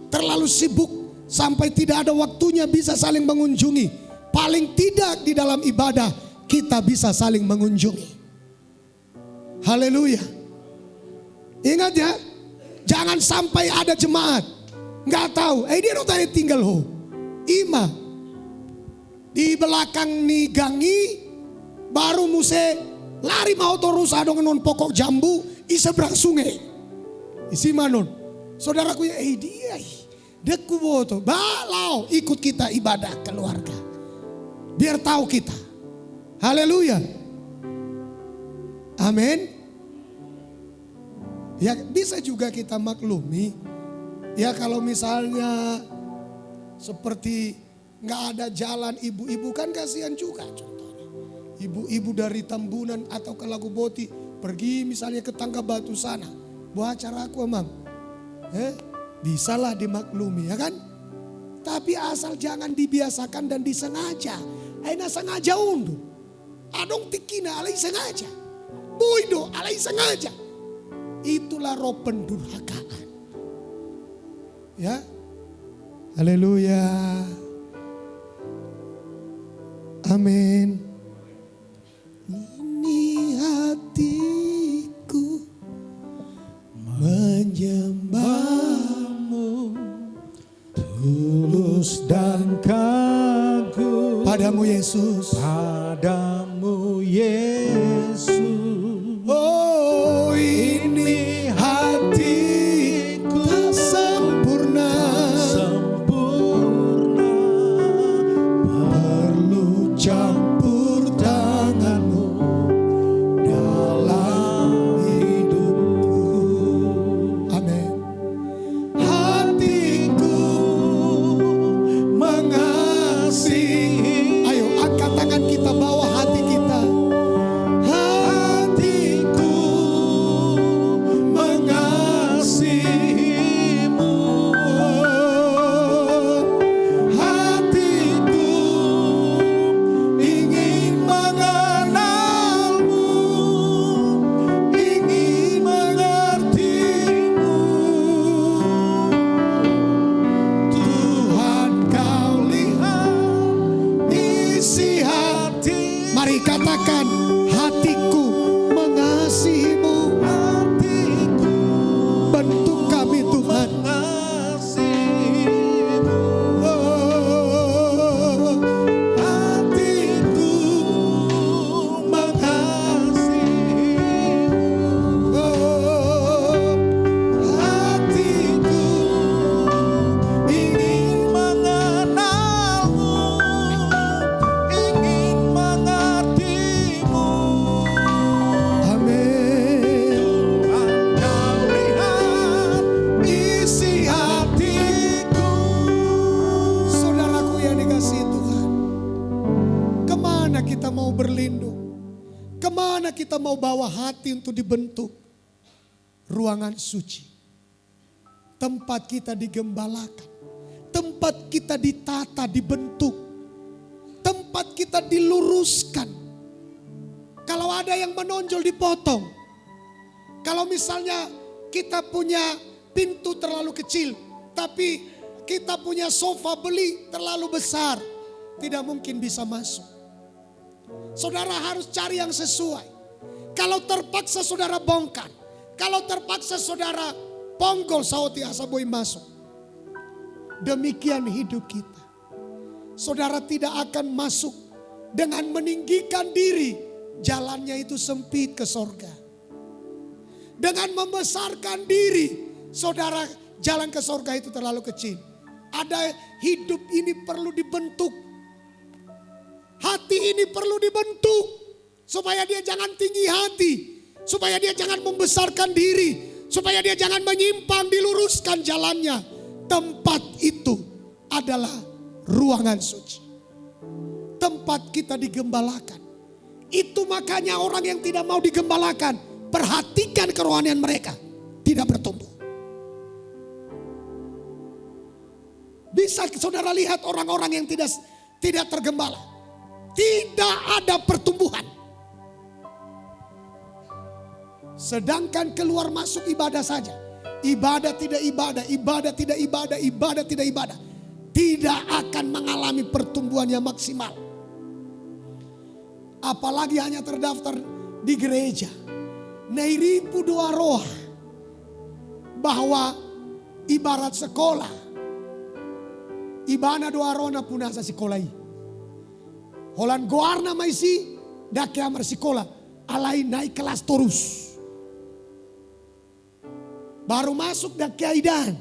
A: terlalu sibuk sampai tidak ada waktunya bisa saling mengunjungi. Paling tidak di dalam ibadah kita bisa saling mengunjungi. Haleluya. Ingat ya, jangan sampai ada jemaat nggak tahu. Dia tadi tinggal ho, ima di belakang ni gangi baru muse lari mau terus adong non pokok jambu di seberang sungai. Isi manon, saudaraku ya dia deku boto balau ikut kita ibadah keluarga. Biar tahu kita. Haleluya. Amin. Ya bisa juga kita maklumi. Ya kalau misalnya seperti nggak ada jalan, ibu-ibu kan kasihan juga contohnya. Ibu-ibu dari Tambunan atau ke Lagu Boti pergi misalnya ke Tangga Batu sana. Buat acara aku emang. Bisalah dimaklumi ya kan. Tapi asal jangan dibiasakan dan disengaja. Aina sengaja undu. Adong tikina alai sengaja. Boido alai sengaja. Itulah roh pendurhakaan. Ya. Haleluya. Amin. Ini hatiku Padamu Yesus.
B: Padamu Yesus.
A: Oh, ini hatiku tak sempurna, perlu campur tanganmu dalam hidupku. Amin. Hatiku mengasihi. Ayo angkat tangan kita, bawa hati kita. Hatiku mengasihimu. Hatiku ingin mengenalmu, ingin mengertimu. Tuhan, kau lihat isi hati. Mari katakan, hatiku mengasihimu. Hatiku bentuk kami Tuhan. Mengasihimu. Oh, hatiku mengasihimu. Oh, hatiku ingin mengenalmu, ingin mengertimu. Amin. Tuhan, kau lihat isi hatiku. Saudaraku yang dikasihi Tuhan, kemana kita mau berlindung? Kemana kita mau bawa hati untuk dibentuk? Ruangan suci. Tempat kita digembalakan. Tempat kita ditata, dibentuk. Tempat kita diluruskan. Kalau ada yang menonjol dipotong. Kalau misalnya kita punya pintu terlalu kecil, tapi kita punya sofa beli terlalu besar, tidak mungkin bisa masuk. Saudara harus cari yang sesuai. Kalau terpaksa saudara bongkar, kalau terpaksa saudara ponggol sauti asaboi masuk. Demikian hidup kita. Saudara tidak akan masuk dengan meninggikan diri. Jalannya itu sempit ke sorga. Dengan membesarkan diri, saudara, jalan ke sorga itu terlalu kecil. Ada hidup ini perlu dibentuk. Hati ini perlu dibentuk. Supaya dia jangan tinggi hati. Supaya dia jangan membesarkan diri. Supaya dia jangan menyimpang, diluruskan jalannya. Tempat itu adalah ruangan suci. Tempat kita digembalakan. Itu makanya orang yang tidak mau digembalakan, perhatikan kerohanian mereka, tidak bertumbuh. Bisa saudara lihat orang-orang yang tidak tergembala, tidak ada pertumbuhan. Sedangkan keluar masuk ibadah saja, ibadah tidak ibadah, ibadah tidak ibadah, ibadah tidak ibadah, tidak akan mengalami pertumbuhan yang maksimal. Apalagi hanya terdaftar di gereja. Nairipu doa roh. Bahwa ibarat sekolah. Ibana doa roh na punasa sekolah. Holan goarna maisi. Dake amar sekolah. Alai naik kelas terus. Baru masuk dake aidan.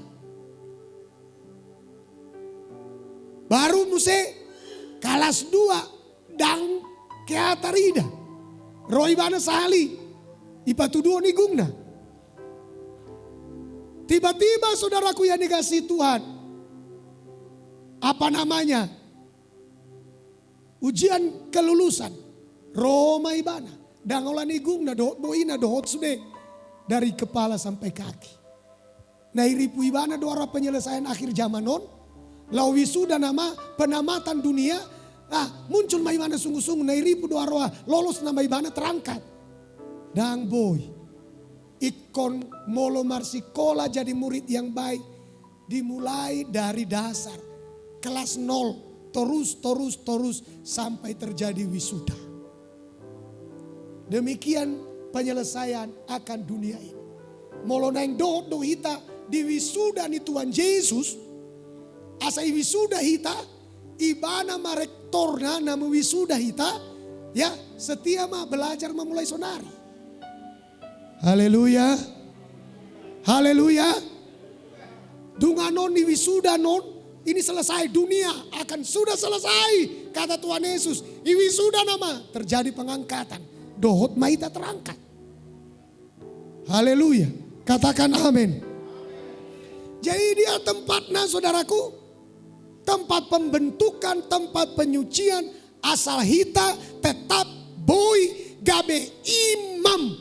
A: Baru muse kelas 2 dan keatarida. Roy bana sahali. Ipatuduo ni gungna. Tiba-tiba saudaraku yang dikasih Tuhan. Apa namanya? Ujian kelulusan. Roma ibana. Dangolan ni gungna dohot boina dohot sude. Dari kepala sampai kaki. Nairipu ibana doa penyelesaian akhir zamanon. Lau wisuda nama penamatan dunia. Muncul maibana sungguh-sungguh nairipu doa roa lolos nama ibana terangkat. Dang boy, ikon molo marsikola jadi murid yang baik dimulai dari dasar kelas 0 terus sampai terjadi wisuda. Demikian penyelesaian akan dunia ini. Molo nang do hita di wisuda ni Tuhan Yesus, asai wisuda hita ibana marek torna nama wisuda hita ya setia mah belajar memulai sonari. Haleluya. Haleluya. Dunganon di wisuda non ini selesai, dunia akan sudah selesai kata Tuhan Yesus. I wisuda nama terjadi pengangkatan. Dohot maita terangkat. Haleluya. Katakan amin. Jadi dia tempatnya saudaraku, tempat pembentukan, tempat penyucian, asal hita tetap boy gabe imam.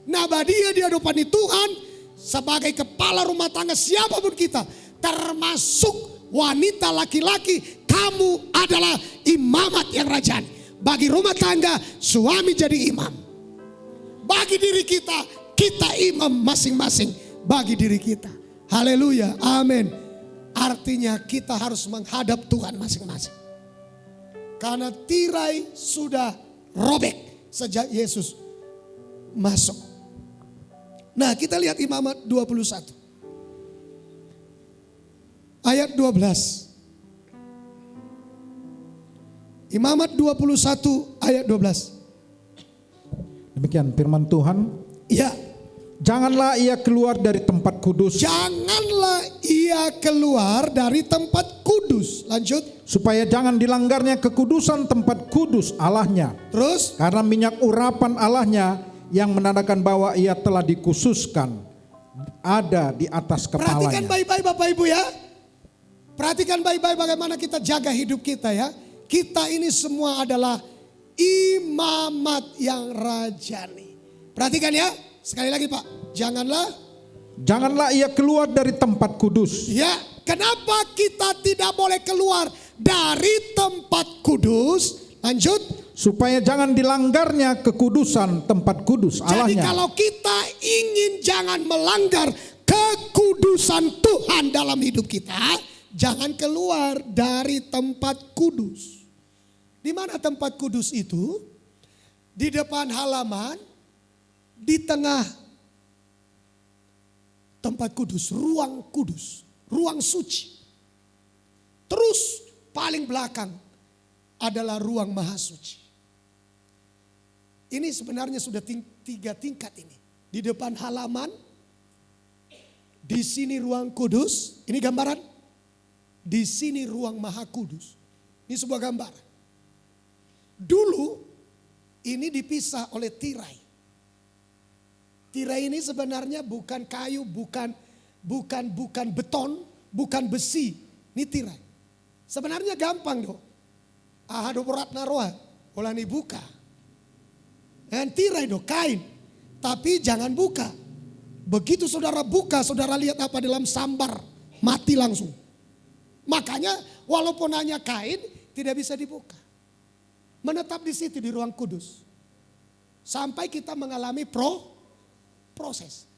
A: Nabadia di hadapan Tuhan sebagai kepala rumah tangga siapapun kita, termasuk wanita laki-laki, kamu adalah imamat yang rajani. Bagi rumah tangga suami jadi imam. Bagi diri kita, kita imam masing-masing bagi diri kita. Haleluya, amin. Artinya kita harus menghadap Tuhan masing-masing. Karena tirai sudah robek sejak Yesus masuk. Nah kita lihat Imamat 21. Ayat 12. Imamat 21 ayat 12.
B: Demikian firman Tuhan.
A: Ya.
B: Janganlah ia keluar dari tempat kudus.
A: Janganlah ia keluar dari tempat kudus. Lanjut.
B: Supaya jangan dilanggarnya kekudusan tempat kudus Allahnya.
A: Terus.
B: Karena minyak urapan Allahnya yang menandakan bahwa ia telah dikhususkan ada di atas kepalanya.
A: Perhatikan baik-baik Bapak Ibu ya. Perhatikan baik-baik bagaimana kita jaga hidup kita ya. Kita ini semua adalah imamat yang rajani. Perhatikan ya. Sekali lagi Pak, janganlah ia keluar dari tempat kudus. Ya, kenapa kita tidak boleh keluar dari tempat kudus? Lanjut.
B: Supaya jangan dilanggarnya kekudusan tempat kudus Allahnya.
A: Jadi kalau kita ingin jangan melanggar kekudusan Tuhan dalam hidup kita, jangan keluar dari tempat kudus. Di mana tempat kudus itu? Di depan halaman. Di tengah tempat kudus, ruang suci. Terus paling belakang adalah ruang maha suci. Ini sebenarnya sudah 3 tingkat ini. Di depan halaman, di sini ruang kudus, ini gambaran. Di sini ruang maha kudus. Ini sebuah gambaran. Dulu ini dipisah oleh tirai. Tirai ini sebenarnya bukan kayu, bukan beton, bukan besi. Ini tirai. Sebenarnya gampang dong. Ahado berat naroa, olah buka. Dan tirai dong, kain. Tapi jangan buka. Begitu saudara buka, saudara lihat apa dalam sambar, mati langsung. Makanya walaupun hanya kain, tidak bisa dibuka. Menetap di situ di ruang kudus. Sampai kita mengalami proses.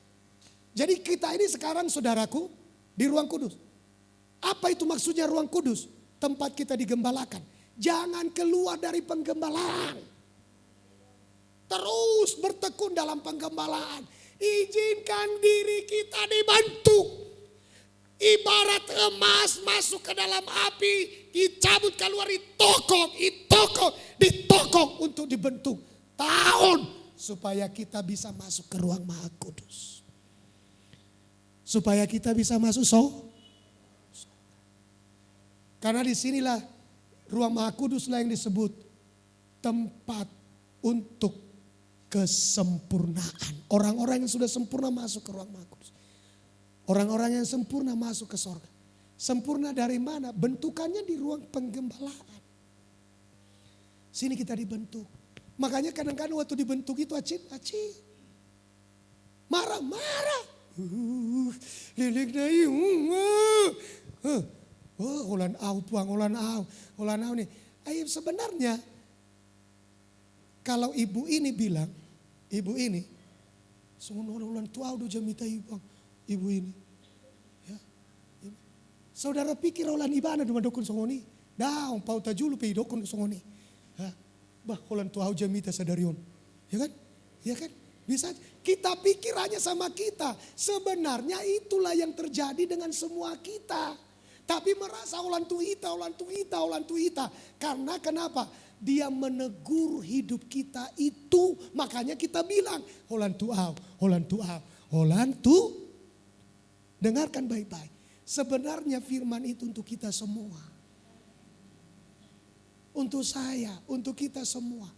A: Jadi kita ini sekarang saudaraku di ruang kudus. Apa itu maksudnya ruang kudus? Tempat kita digembalakan. Jangan keluar dari penggembalaan. Terus bertekun dalam penggembalaan. Izinkan diri kita dibantu. Ibarat emas masuk ke dalam api, dicabut keluar, ditokok untuk dibentuk. Tahun. Supaya kita bisa masuk ke ruang maha kudus. Supaya kita bisa masuk Karena disinilah ruang maha kudus lah yang disebut tempat untuk kesempurnaan. Orang-orang yang sudah sempurna masuk ke ruang maha kudus. Orang-orang yang sempurna masuk ke sorga. Sempurna dari mana? Bentukannya di ruang penggembalaan. Sini kita dibentuk. Makanya kadang-kadang waktu dibentuk itu acin. Marah-marah. Lilik dayu. Ulan au nih. Sebenarnya kalau ibu ini bilang, ulan tuau do jamita ibu ini. Ya. Saudara pikir ulan ibana duma dokun songoni. Daung pau tajulu pe dokun songoni. Bah, kolan tuau jamita sadarion. Ya kan? Ya kan? Bisa kita pikir hanya sama kita. Sebenarnya itulah yang terjadi dengan semua kita. Tapi merasa ulan tuhita. Karena kenapa? Dia menegur hidup kita itu. Makanya kita bilang, holan tu. Dengarkan baik-baik. Sebenarnya firman itu untuk kita semua. Untuk saya, untuk kita semua.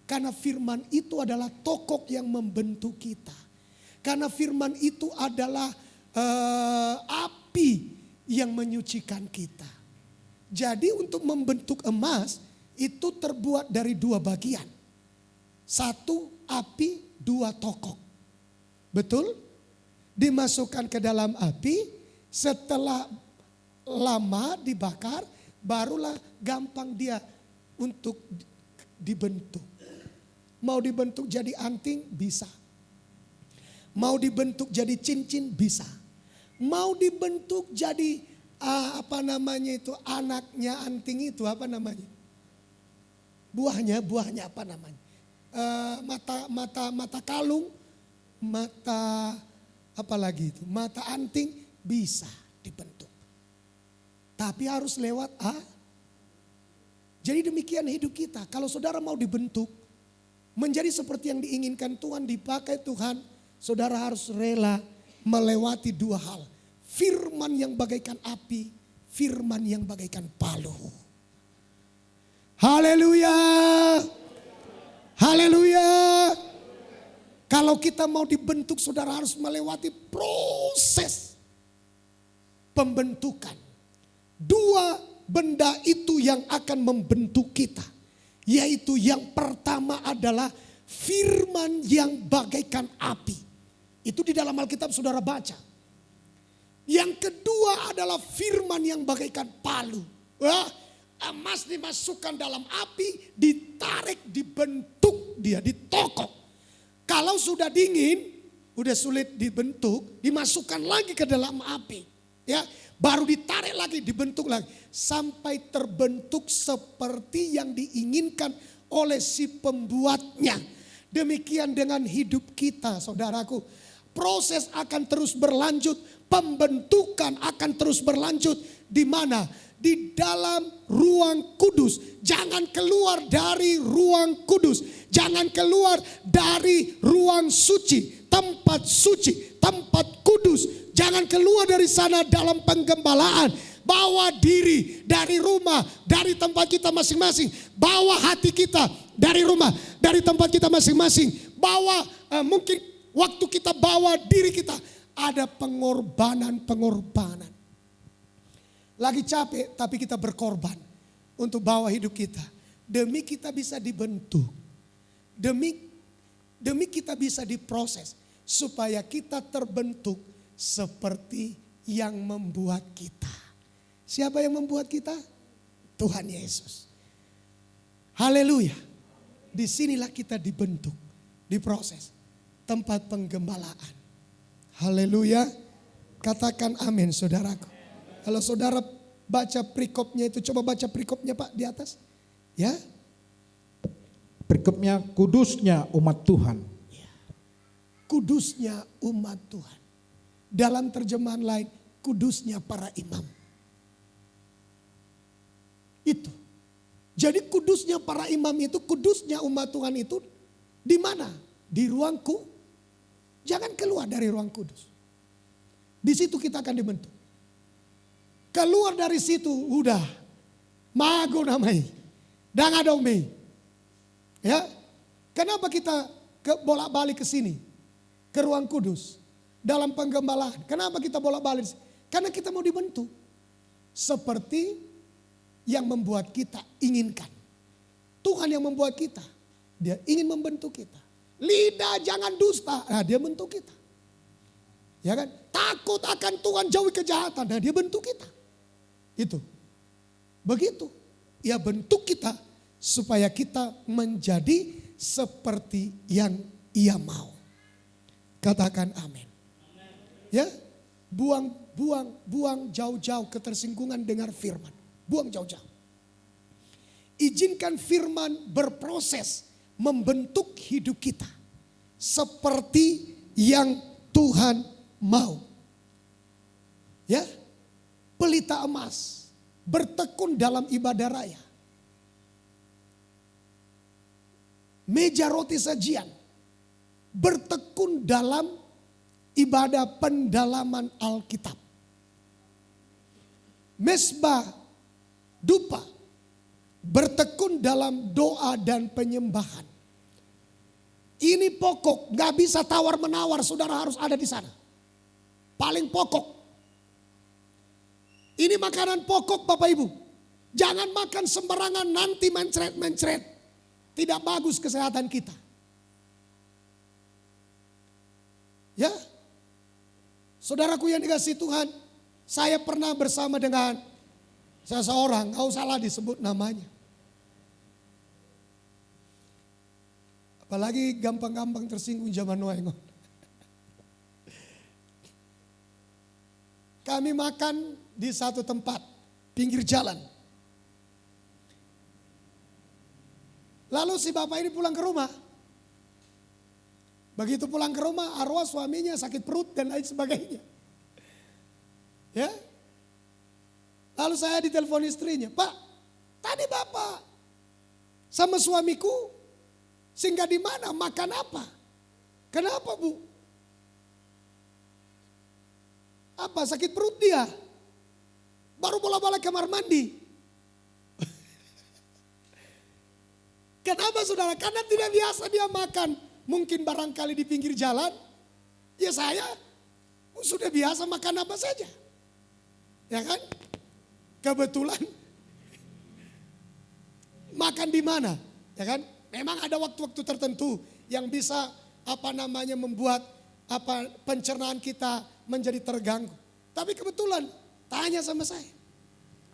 A: Karena firman itu adalah tokok yang membentuk kita. Karena firman itu adalah api yang menyucikan kita. Jadi untuk membentuk emas itu terbuat dari 2 bagian. 1 api, 2 tokok. Betul? Dimasukkan ke dalam api, setelah lama dibakar, barulah gampang dia untuk dibentuk. Mau dibentuk jadi anting bisa. Mau dibentuk jadi cincin bisa. Mau dibentuk jadi anaknya anting itu apa namanya? Buahnya apa namanya? Mata kalung, mata apa lagi itu? Mata anting bisa dibentuk. Tapi harus lewat Jadi demikian hidup kita. Kalau saudara mau dibentuk menjadi seperti yang diinginkan Tuhan, dipakai Tuhan, saudara harus rela melewati 2 hal. Firman yang bagaikan api, firman yang bagaikan palu. Haleluya. Haleluya. Kalau kita mau dibentuk, saudara harus melewati proses pembentukan. 2 benda itu yang akan membentuk kita. Yaitu yang pertama adalah firman yang bagaikan api. Itu di dalam Alkitab saudara baca. Yang kedua adalah firman yang bagaikan palu. Emas dimasukkan dalam api, ditarik, dibentuk dia, ditokok. Kalau sudah dingin, udah sulit dibentuk, dimasukkan lagi ke dalam api. Ya, baru ditarik lagi, dibentuk lagi. Sampai terbentuk seperti yang diinginkan oleh si pembuatnya. Demikian dengan hidup kita, saudaraku. Proses akan terus berlanjut, pembentukan akan terus berlanjut. Di mana? Di dalam ruang kudus. Jangan keluar dari ruang kudus. Jangan keluar dari ruang suci, tempat kudus. Jangan keluar dari sana dalam penggembalaan. Bawa diri dari rumah, dari tempat kita masing-masing. Bawa hati kita dari rumah, dari tempat kita masing-masing. Bawa mungkin waktu kita bawa diri kita. Ada pengorbanan. Lagi capek tapi kita berkorban untuk bawa hidup kita. Demi kita bisa dibentuk. Demi kita bisa diproses. Supaya kita terbentuk seperti yang membuat kita. Siapa yang membuat kita? Tuhan Yesus. Haleluya. Disinilah kita dibentuk, diproses. Tempat penggembalaan. Haleluya. Katakan amin saudaraku. Kalau saudara baca perikopnya itu, coba baca perikopnya Pak di atas. Ya.
B: Perikopnya kudusnya umat Tuhan.
A: Kudusnya umat Tuhan. Dalam terjemahan lain, kudusnya para imam. Itu. Jadi kudusnya para imam itu, kudusnya umat Tuhan itu di mana? Di ruangku. Jangan keluar dari ruang kudus. Di situ kita akan dibentuk. Keluar dari situ udah mago namai. Dangadomei. Ya. Kenapa kita bolak-balik ke sini? Ke ruang kudus. Dalam penggembalaan. Kenapa kita bolak-balik? Karena kita mau dibentuk. Seperti yang membuat kita inginkan. Tuhan yang membuat kita. Dia ingin membentuk kita. Lidah jangan dusta. Nah, dia bentuk kita. Ya kan? Takut akan Tuhan, jauhi kejahatan. Nah, dia bentuk kita. Itu. Begitu. Ia bentuk kita supaya kita menjadi seperti yang ia mau. Katakan amin. Ya, buang jauh-jauh ketersinggungan dengar firman. Buang jauh-jauh. Izinkan firman berproses membentuk hidup kita seperti yang Tuhan mau. Ya. pelita emas, bertekun dalam ibadah raya. Meja roti sajian, bertekun dalam ibadah pendalaman Alkitab. Mesbah dupa, bertekun dalam doa dan penyembahan. Ini pokok, gak bisa tawar menawar, saudara harus ada di sana. Paling pokok. Ini makanan pokok Bapak Ibu. Jangan makan sembarangan, nanti mencret-mencret. Tidak bagus kesehatan kita. Ya, saudaraku yang dikasihi Tuhan, saya pernah bersama dengan seseorang, gak usahlah disebut namanya. Apalagi gampang-gampang tersinggung zaman Noengon. Kami makan di satu tempat, pinggir jalan. Lalu si bapak ini pulang ke rumah. Begitu pulang ke rumah, arwah suaminya sakit perut dan lain sebagainya. Ya. Lalu saya ditelepon istrinya, Pak, tadi bapak sama suamiku singgah di mana, makan apa? Kenapa Bu? Apa sakit perut dia? Baru bola-balik kamar mandi. Kenapa saudara? Karena tidak biasa dia makan. Mungkin barangkali di pinggir jalan. Ya saya sudah biasa makan apa saja. Ya kan? Kebetulan makan di mana? Ya kan? Memang ada waktu-waktu tertentu yang bisa membuat pencernaan kita menjadi terganggu. Tapi kebetulan tanya sama saya.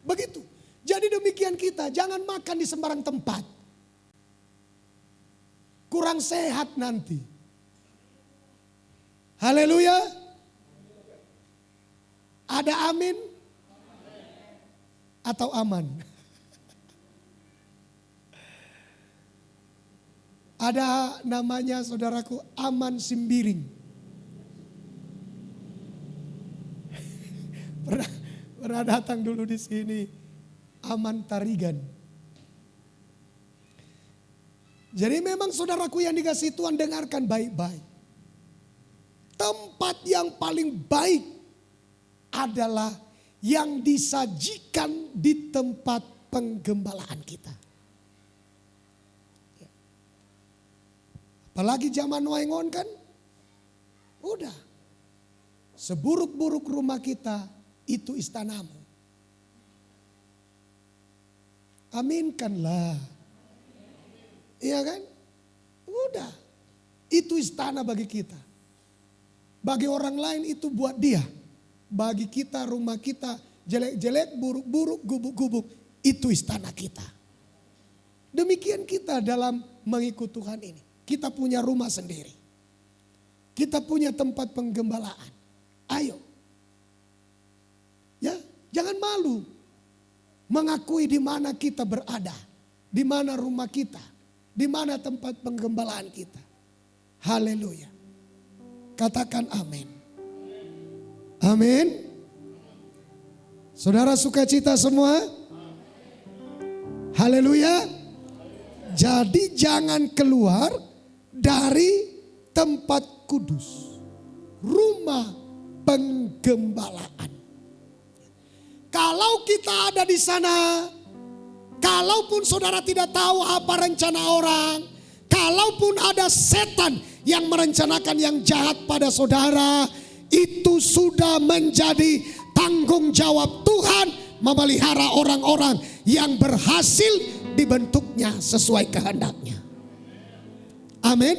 A: Begitu. Jadi demikian kita, jangan makan di sembarang tempat. Kurang sehat nanti. Haleluya. Ada amin? Atau aman? Ada namanya saudaraku Aman Simbiring. Pernah datang dulu di sini Aman Tarigan. Jadi memang saudaraku yang dikasihi Tuhan, dengarkan baik-baik. Tempat yang paling baik adalah yang disajikan di tempat penggembalaan kita. Apalagi zaman Noengon kan, udah. Seburuk-buruk rumah kita, itu istanamu. Aminkanlah. Iya kan? Udah. Itu istana bagi kita. Bagi orang lain itu buat dia. Bagi kita, rumah kita, jelek-jelek, buruk-buruk, gubuk-gubuk. Itu istana kita. Demikian kita dalam mengikut Tuhan ini. Kita punya rumah sendiri. Kita punya tempat penggembalaan. Ayo. Ya, jangan malu mengakui di mana kita berada. Di mana rumah kita. Di mana tempat penggembalaan kita. Haleluya. Katakan amin. Amin. Saudara sukacita semua? Haleluya. Jadi jangan keluar dari tempat kudus. Rumah penggembalaan. Kalau kita ada di sana, kalaupun saudara tidak tahu apa rencana orang, kalaupun ada setan yang merencanakan yang jahat pada saudara, itu sudah menjadi tanggung jawab Tuhan memelihara orang-orang yang berhasil dibentuknya sesuai kehendaknya. Amin.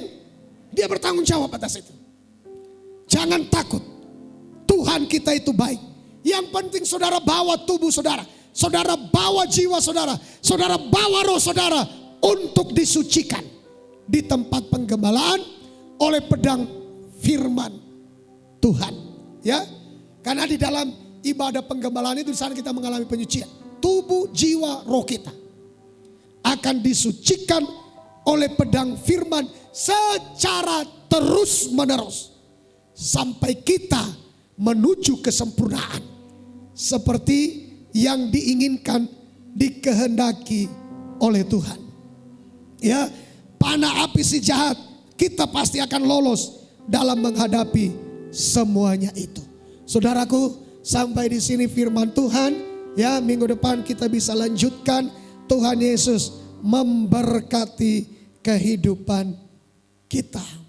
A: Dia bertanggung jawab atas itu. Jangan takut. Tuhan kita itu baik. Yang penting saudara bawa tubuh saudara. Saudara bawa jiwa saudara. Saudara bawa roh saudara untuk disucikan di tempat penggembalaan oleh pedang firman Tuhan. Ya, karena di dalam ibadah penggembalaan itu di sana kita mengalami penyucian. Tubuh, jiwa, roh kita akan disucikan oleh pedang firman secara terus menerus sampai kita menuju kesempurnaan. seperti yang diinginkan, dikehendaki oleh Tuhan. Ya, panah api si jahat, kita pasti akan lolos dalam menghadapi semuanya itu. Saudaraku, sampai di sini firman Tuhan. Ya, minggu depan kita bisa lanjutkan. Tuhan Yesus memberkati kehidupan kita.